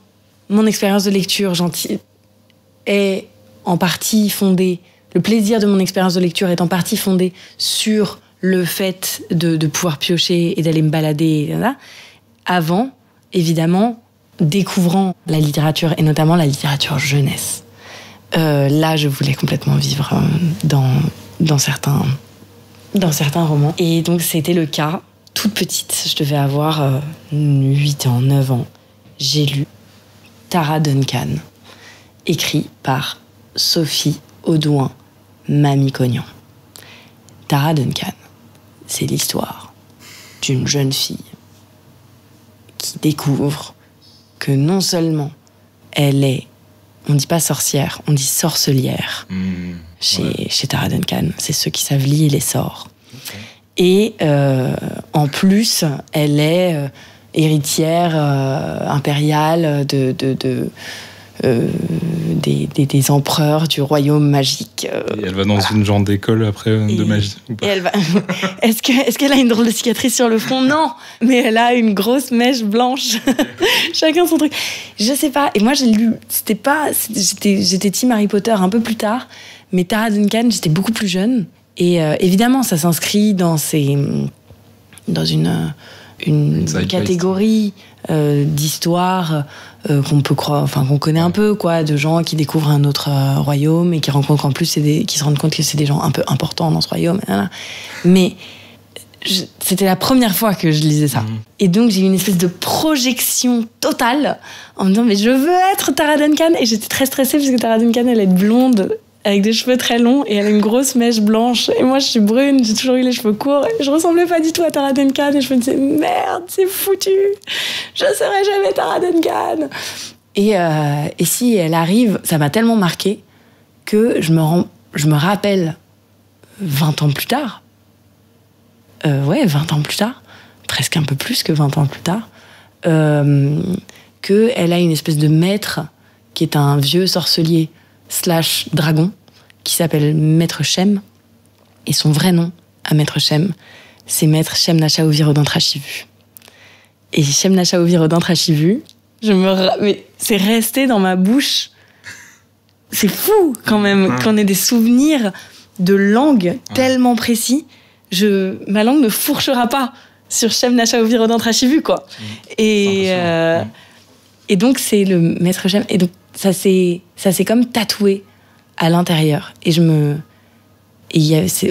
mon expérience de lecture est en partie fondée, le plaisir de mon expérience de lecture est en partie fondé sur le fait de pouvoir piocher et d'aller me balader, avant, évidemment, découvrant la littérature, et notamment la littérature jeunesse. Là, je voulais complètement vivre dans certains romans. Et donc, c'était le cas. Toute petite, je devais avoir 8 ans, 9 ans. J'ai lu Tara Duncan, écrit par Sophie Audouin Mamie-Cognan. Tara Duncan, c'est l'histoire d'une jeune fille qui découvre que non seulement elle est, on dit pas sorcière, on dit sorcelière chez Tara Duncan. C'est ceux qui savent lier les sorts. Okay. Et en plus, elle est héritière impériale des empereurs du royaume magique. Et elle va dans une genre d'école après de magie ou pas? Et elle va... Est-ce qu'elle a une drôle de cicatrice sur le front? Non, mais elle a une grosse mèche blanche. Chacun son truc. Je sais pas. Et moi, j'ai lu. J'étais team Harry Potter un peu plus tard, mais Tara Duncan, j'étais beaucoup plus jeune. Et évidemment, ça s'inscrit dans une catégorie d'histoire qu'on peut croire, enfin qu'on connaît un peu, quoi, de gens qui découvrent un autre royaume et qui rencontrent en plus qui se rendent compte que c'est des gens un peu importants dans ce royaume. Mais c'était la première fois que je lisais ça. Et donc j'ai eu une espèce de projection totale en me disant mais je veux être Tara Duncan, et j'étais très stressée parce que Tara Duncan elle est blonde avec des cheveux très longs et elle a une grosse mèche blanche, et moi je suis brune, j'ai toujours eu les cheveux courts et je ressemblais pas du tout à Tara Duncan, et je me disais merde, c'est foutu, je serai jamais Tara Duncan. Et si elle arrive, ça m'a tellement marqué que je me rappelle 20 ans plus tard, 20 ans plus tard, presque un peu plus que 20 ans plus tard, qu'elle a une espèce de maître qui est un vieux sorcelier / dragon qui s'appelle Maître Shem, et son vrai nom à Maître Shem, c'est Maître Shem Nashaovi Rodantrachivu. Et Shem Nashaovi Rodantrachivu, mais c'est resté dans ma bouche. C'est fou quand même qu'on ait des souvenirs de langue tellement précis. Ma langue ne fourchera pas sur Shem Nashaovi Rodantrachivu, quoi. Et donc c'est le Maître Shem, et donc ça s'est comme tatoué à l'intérieur. Et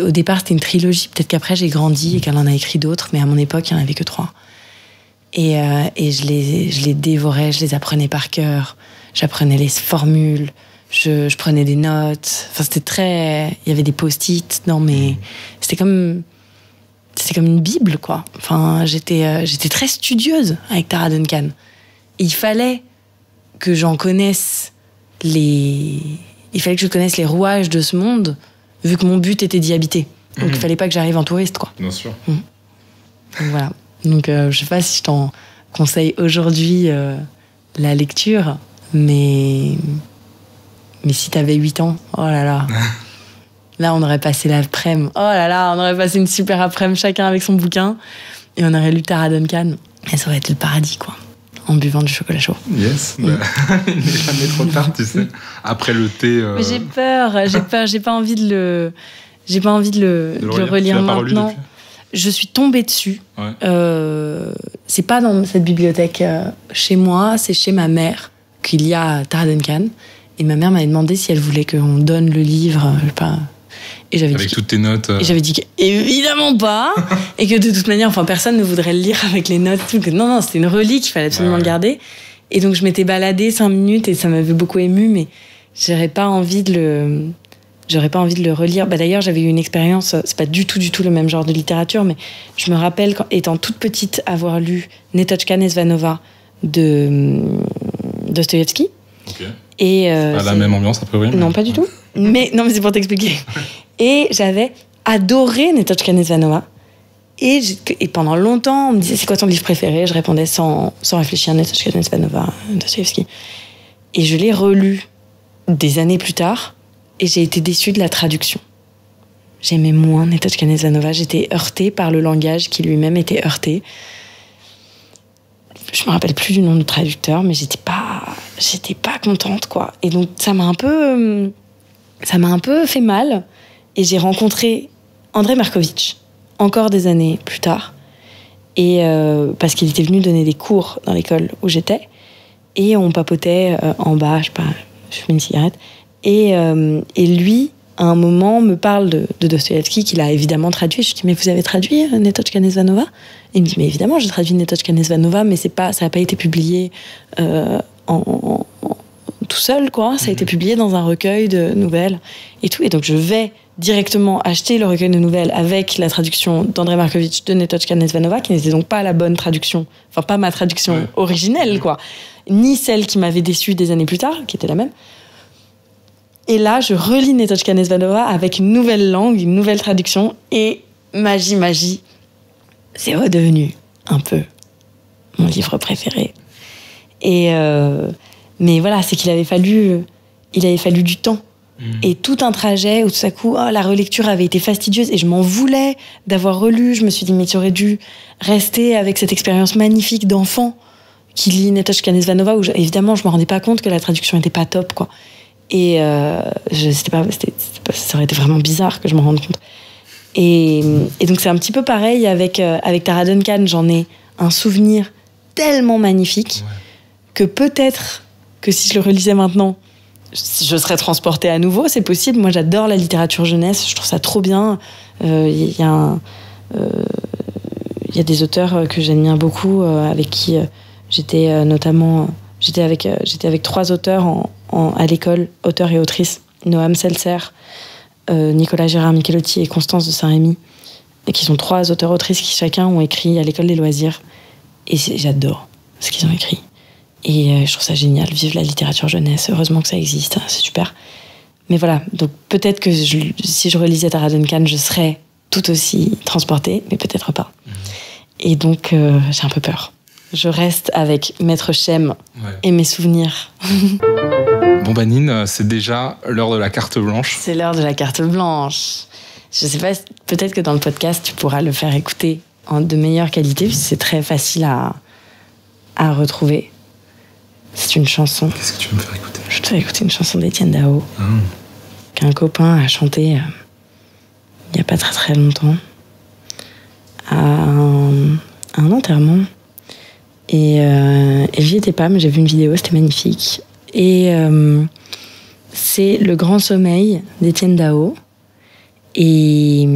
au départ, c'était une trilogie. Peut-être qu'après, j'ai grandi et qu'elle en a écrit d'autres, mais à mon époque, il n'y en avait que 3. Et je les dévorais, je les apprenais par cœur. J'apprenais les formules, je prenais des notes. Enfin, c'était très... Il y avait des post-it dans mes... C'était comme une bible, quoi. Enfin, j'étais très studieuse avec Tara Duncan. Et il fallait que j'en connaisse il fallait que je connaisse les rouages de ce monde, vu que mon but était d'y habiter. Donc il fallait pas que j'arrive en touriste, quoi. Bien sûr. Donc voilà. Donc je sais pas si je t'en conseille aujourd'hui la lecture, mais si t'avais 8 ans, oh là là. Là, on aurait passé l'après-midi. Oh là là, on aurait passé une super après-midi, chacun avec son bouquin, et on aurait lu Tara Duncan. Et ça aurait été le paradis, quoi. En buvant du chocolat chaud. Yes. Il n'est jamais trop tard, tu sais. Après le thé. Mais j'ai peur. J'ai pas envie de le relire maintenant. Je suis tombée dessus. Ouais. C'est pas dans cette bibliothèque chez moi, c'est chez ma mère qu'il y a Tara Duncan. Et ma mère m'avait demandé si elle voulait qu'on donne le livre, je sais pas. Et j'avais avec toutes tes notes. Et j'avais dit évidemment pas, et que de toute manière, enfin, personne ne voudrait le lire avec les notes. Tout, que non, c'était une relique, il fallait absolument le garder. Et donc je m'étais baladée 5 minutes et ça m'avait beaucoup émue, mais j'aurais pas envie de le relire. Bah, d'ailleurs, j'avais eu une expérience, c'est pas du tout le même genre de littérature, mais je me rappelle, étant toute petite, avoir lu Netochka Nesvanova de Dostoïevski. Okay. Et pas la même ambiance a priori. Non, pas du tout. Mais c'est pour t'expliquer. Et j'avais adoré Netochka Nesvanova. Et pendant longtemps, on me disait c'est quoi ton livre préféré? Je répondais sans réfléchir, Netochka Nesvanova, Dostoïevski. Et je l'ai relu des années plus tard, et j'ai été déçue de la traduction. J'aimais moins Netochka Nesvanova. J'étais heurtée par le langage qui lui-même était heurté. Je me rappelle plus du nom du traducteur, mais j'étais pas contente, quoi. Et donc ça m'a un peu fait mal. Et j'ai rencontré André Markovitch encore des années plus tard, et parce qu'il était venu donner des cours dans l'école où j'étais, et on papotait en bas, je sais pas, je fumais une cigarette, et lui, à un moment, me parle de Dostoïevski, qu'il a évidemment traduit. Je lui dis, mais vous avez traduit Netochka Nesvanova? Et il me dit, mais évidemment, j'ai traduit Netochka Nesvanova, mais ça n'a pas été publié tout seul, quoi. Ça a été publié dans un recueil de nouvelles et tout. Et donc, je vais directement acheter le recueil de nouvelles avec la traduction d'André Markovitch de Netochka Nesvanova, qui n'était donc pas la bonne traduction, enfin, pas ma traduction originelle, quoi. Ni celle qui m'avait déçue des années plus tard, qui était la même. Et là, je relis Netochka Nesvanova avec une nouvelle langue, une nouvelle traduction, et magie, c'est redevenu un peu mon livre préféré. Et mais voilà, c'est qu'il avait fallu du temps. Et tout un trajet où tout à coup, la relecture avait été fastidieuse et je m'en voulais d'avoir relu. Je me suis dit, mais tu aurais dû rester avec cette expérience magnifique d'enfant qui lit Netochka Nesvanova, où évidemment, je me rendais pas compte que la traduction était pas top, quoi. Et ça aurait été vraiment bizarre que je m'en rende compte. Et donc c'est un petit peu pareil avec Tara Duncan. J'en ai un souvenir tellement magnifique que peut-être que si je le relisais maintenant, je serais transportée à nouveau. C'est possible. Moi, j'adore la littérature jeunesse. Je trouve ça trop bien. Il y a des auteurs que j'admire beaucoup, avec qui j'étais notamment... J'étais avec 3 auteurs à l'école, auteurs et autrices, Noam Seltzer, Nicolas Gérard Michelotti et Constance de Saint-Rémy, et qui sont 3 auteurs-autrices qui chacun ont écrit à l'école des loisirs. Et j'adore ce qu'ils ont écrit. Et je trouve ça génial. Vive la littérature jeunesse. Heureusement que ça existe. C'est super. Mais voilà. Donc peut-être que si je relisais Tara Duncan, je serais tout aussi transportée, mais peut-être pas. Et donc j'ai un peu peur. Je reste avec Maître Chem et mes souvenirs. Bon, Nine, c'est déjà l'heure de la carte blanche. C'est l'heure de la carte blanche. Je sais pas, peut-être que dans le podcast, tu pourras le faire écouter de meilleure qualité, puisque c'est très facile à retrouver. C'est une chanson. Qu'est-ce que tu veux me faire écouter? Je te fais écouter une chanson d'Étienne Dao, qu'un copain a chantée il n'y a pas très très longtemps, à un enterrement. Et j'y étais pas, mais j'ai vu une vidéo, c'était magnifique. Et c'est Le Grand Sommeil d'Étienne Dao. Et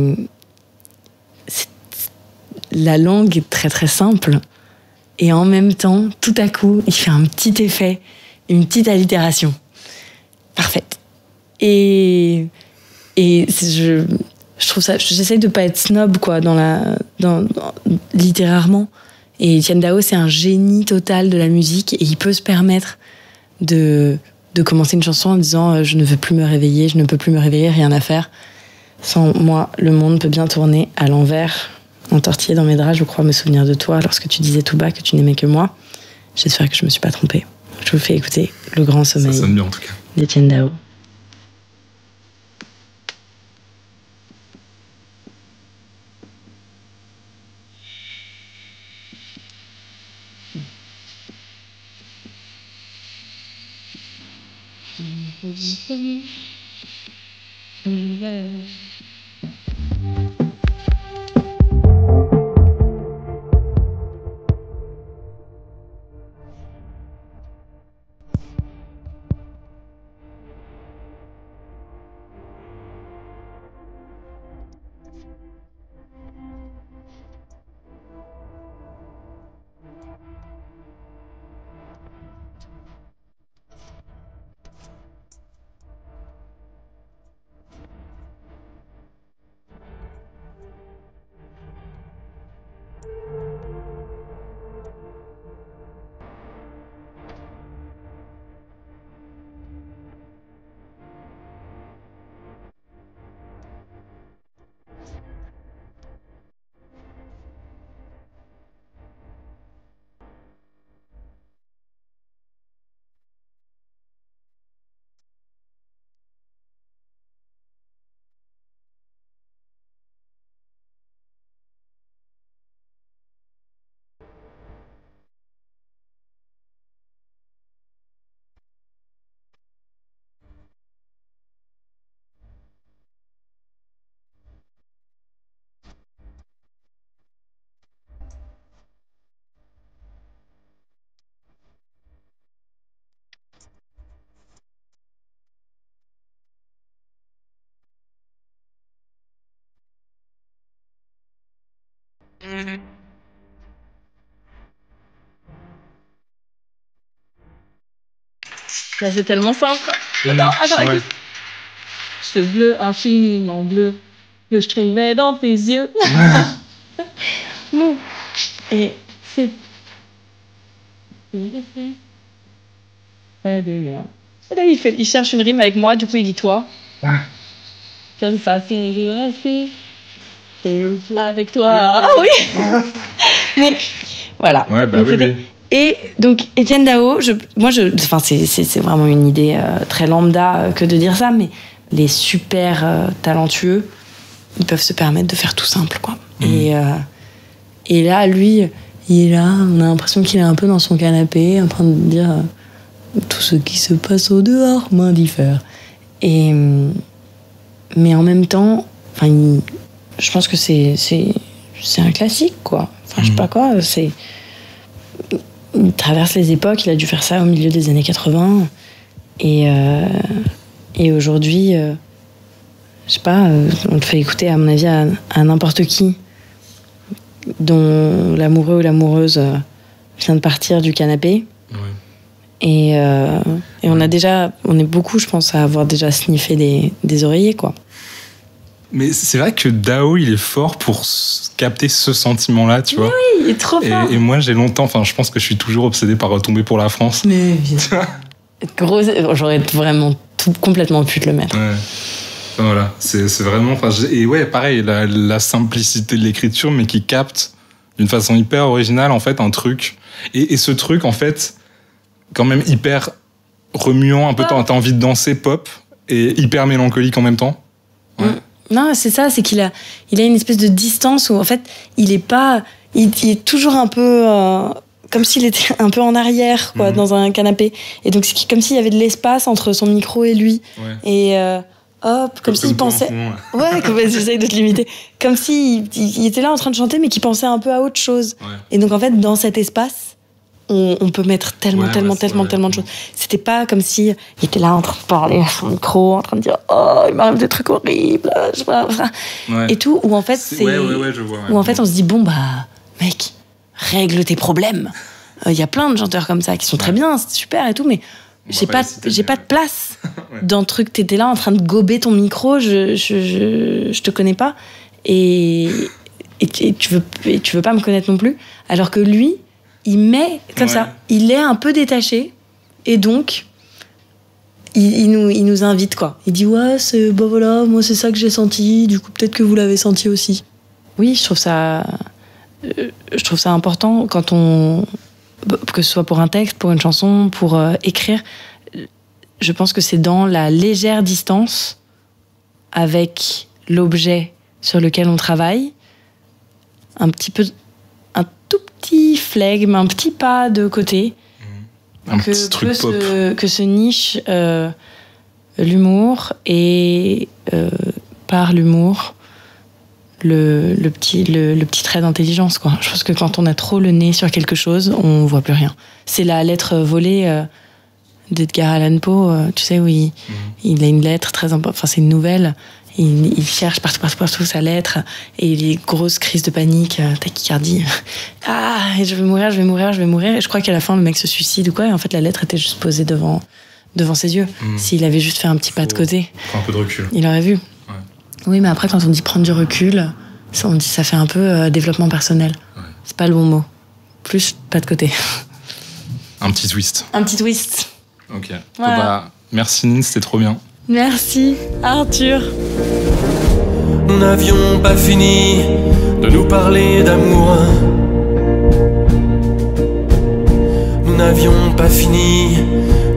la langue est très très simple. Et en même temps, tout à coup, il fait un petit effet, une petite allitération. Parfaite. Et je trouve ça... J'essaie de pas être snob, quoi, littérairement. Et Étienne Dao, c'est un génie total de la musique et il peut se permettre de commencer une chanson en disant « Je ne veux plus me réveiller, je ne peux plus me réveiller, rien à faire. Sans moi, le monde peut bien tourner à l'envers. Entortillé dans mes draps, je crois me souvenir de toi lorsque tu disais tout bas que tu n'aimais que moi. J'espère que je me suis pas trompée. » Je vous fais écouter Le Grand Sommeil. Ça sonne bien en tout cas. D'Étienne Dao. Là, c'est tellement simple. Attends, écoute. Je bleu, un film en bleu que je trivais dans tes yeux. Et c'est... Et là, il cherche une rime avec moi, du coup, il dit toi. Comme ça, c'est avec toi. Ah oui. Mais voilà. Ouais, bah oui. Et donc, Étienne Dao, c'est vraiment une idée très lambda que de dire ça, mais les super talentueux, ils peuvent se permettre de faire tout simple, quoi. Et là, lui, il est là, on a l'impression qu'il est un peu dans son canapé, en train de dire tout ce qui se passe au dehors m'indiffère. Mais en même temps, je pense que c'est un classique, quoi. Enfin, je sais pas quoi, il traverse les époques, il a dû faire ça au milieu des années 80. Et aujourd'hui, je sais pas, on te fait écouter, à mon avis, à n'importe qui dont l'amoureux ou l'amoureuse vient de partir du canapé. Ouais. Et on est beaucoup, je pense, à avoir déjà sniffé des oreillers, quoi. Mais c'est vrai que Dao, il est fort pour capter ce sentiment-là, tu vois. Oui, il est trop fort. Et moi, j'ai longtemps, je pense que je suis toujours obsédé par retomber pour la France. Mais j'aurais vraiment complètement pu te le mettre. Ouais. Voilà, c'est vraiment... Et ouais, pareil, la simplicité de l'écriture, mais qui capte d'une façon hyper originale, en fait, un truc. Et ce truc, en fait, quand même hyper remuant, un peu, t'as envie de danser pop, et hyper mélancolique en même temps. Ouais. Non, c'est ça, c'est qu'il a une espèce de distance où, en fait, il est toujours un peu... comme s'il était un peu en arrière, quoi, dans un canapé. Et donc, c'est comme s'il y avait de l'espace entre son micro et lui. Ouais. Et... comme s'il pensait... Ouais, j'essaye de te limiter. Comme s'il était là en train de chanter, mais qu'il pensait un peu à autre chose. Ouais. Et donc, en fait, dans cet espace, on peut mettre tellement de choses. C'était pas comme s'il était là en train de parler à son micro, en train de dire « Oh, il m'arrive des trucs horribles. » Et tout, où en fait, c'est... je vois. Où en fait, on se dit « Bon, mec, règle tes problèmes. » Il y a plein de chanteurs comme ça qui sont très bien, c'est super et tout, mais... J'ai pas de place dans le truc. T'étais là en train de gober ton micro, je te connais pas et tu veux pas me connaître non plus. Alors que lui, il met comme ça. Il est un peu détaché et donc il nous invite, quoi. Il dit ouais, voilà, moi c'est ça que j'ai senti. Du coup peut-être que vous l'avez senti aussi. Oui, je trouve ça important quand que ce soit pour un texte, pour une chanson, pour écrire, je pense que c'est dans la légère distance avec l'objet sur lequel on travaille, un tout petit flegme, un petit pas de côté, petit truc pop. Que se niche l'humour et par l'humour le petit trait d'intelligence, quoi. Je pense que quand on a trop le nez sur quelque chose, on voit plus rien. C'est la lettre volée d'Edgar Allan Poe, tu sais, où il a une lettre très importante, enfin c'est une nouvelle, il cherche partout sa lettre, et les grosses crises de panique, tachycardie, je vais mourir, et je crois qu'à la fin le mec se suicide ou quoi, et en fait la lettre était juste posée devant ses yeux. S'il avait juste fait un petit pas de côté, un peu de recul, il aurait vu. Oui, mais après, quand on dit prendre du recul, ça fait un peu développement personnel. Ouais. C'est pas le bon mot. Plus pas de côté. Un petit twist. Ok. Voilà. Merci Nine, c'était trop bien. Merci Arthur. Nous n'avions pas fini de nous parler d'amour. Nous n'avions pas fini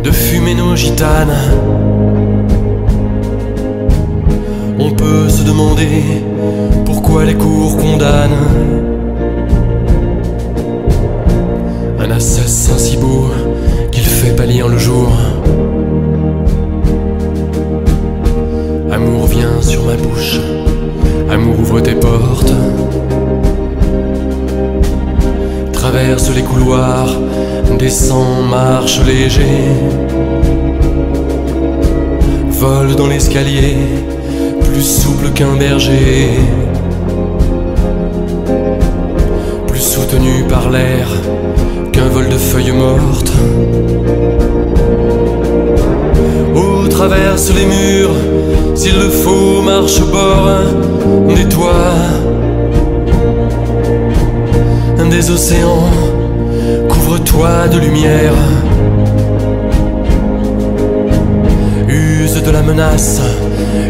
de fumer nos gitanes. On peut se demander pourquoi les cours condamnent un assassin si beau qu'il fait pâlir le jour. Amour, viens sur ma bouche, amour, ouvre tes portes. Traverse les couloirs, descends, marche léger. Vole dans l'escalier, plus souple qu'un berger, plus soutenu par l'air qu'un vol de feuilles mortes. trace les murs, s'il le faut, marche au bord des toits, des océans, couvre-toi de lumière. Use de la menace,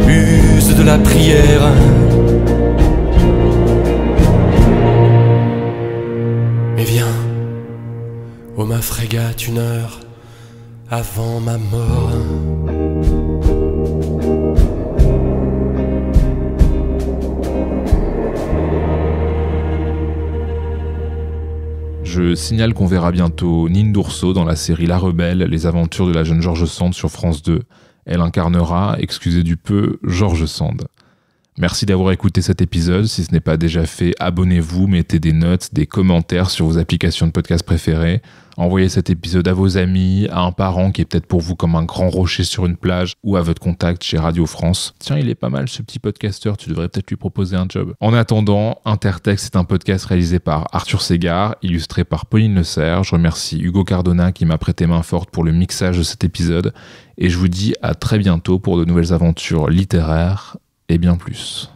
use de la prière. Mais viens, ô ma frégate, une heure avant ma mort. Je signale qu'on verra bientôt Nine Doursault dans la série La Rebelle, les aventures de la jeune George Sand sur France 2. Elle incarnera, excusez du peu, George Sand. Merci d'avoir écouté cet épisode. Si ce n'est pas déjà fait, abonnez-vous, mettez des notes, des commentaires sur vos applications de podcast préférées. Envoyez cet épisode à vos amis, à un parent qui est peut-être pour vous comme un grand rocher sur une plage, ou à votre contact chez Radio France. Tiens, il est pas mal ce petit podcasteur, tu devrais peut-être lui proposer un job. En attendant, Intertexte est un podcast réalisé par Arthur Ségard, illustré par Pauline Le Serre. Je remercie Hugo Cardona qui m'a prêté main forte pour le mixage de cet épisode. Et je vous dis à très bientôt pour de nouvelles aventures littéraires et bien plus.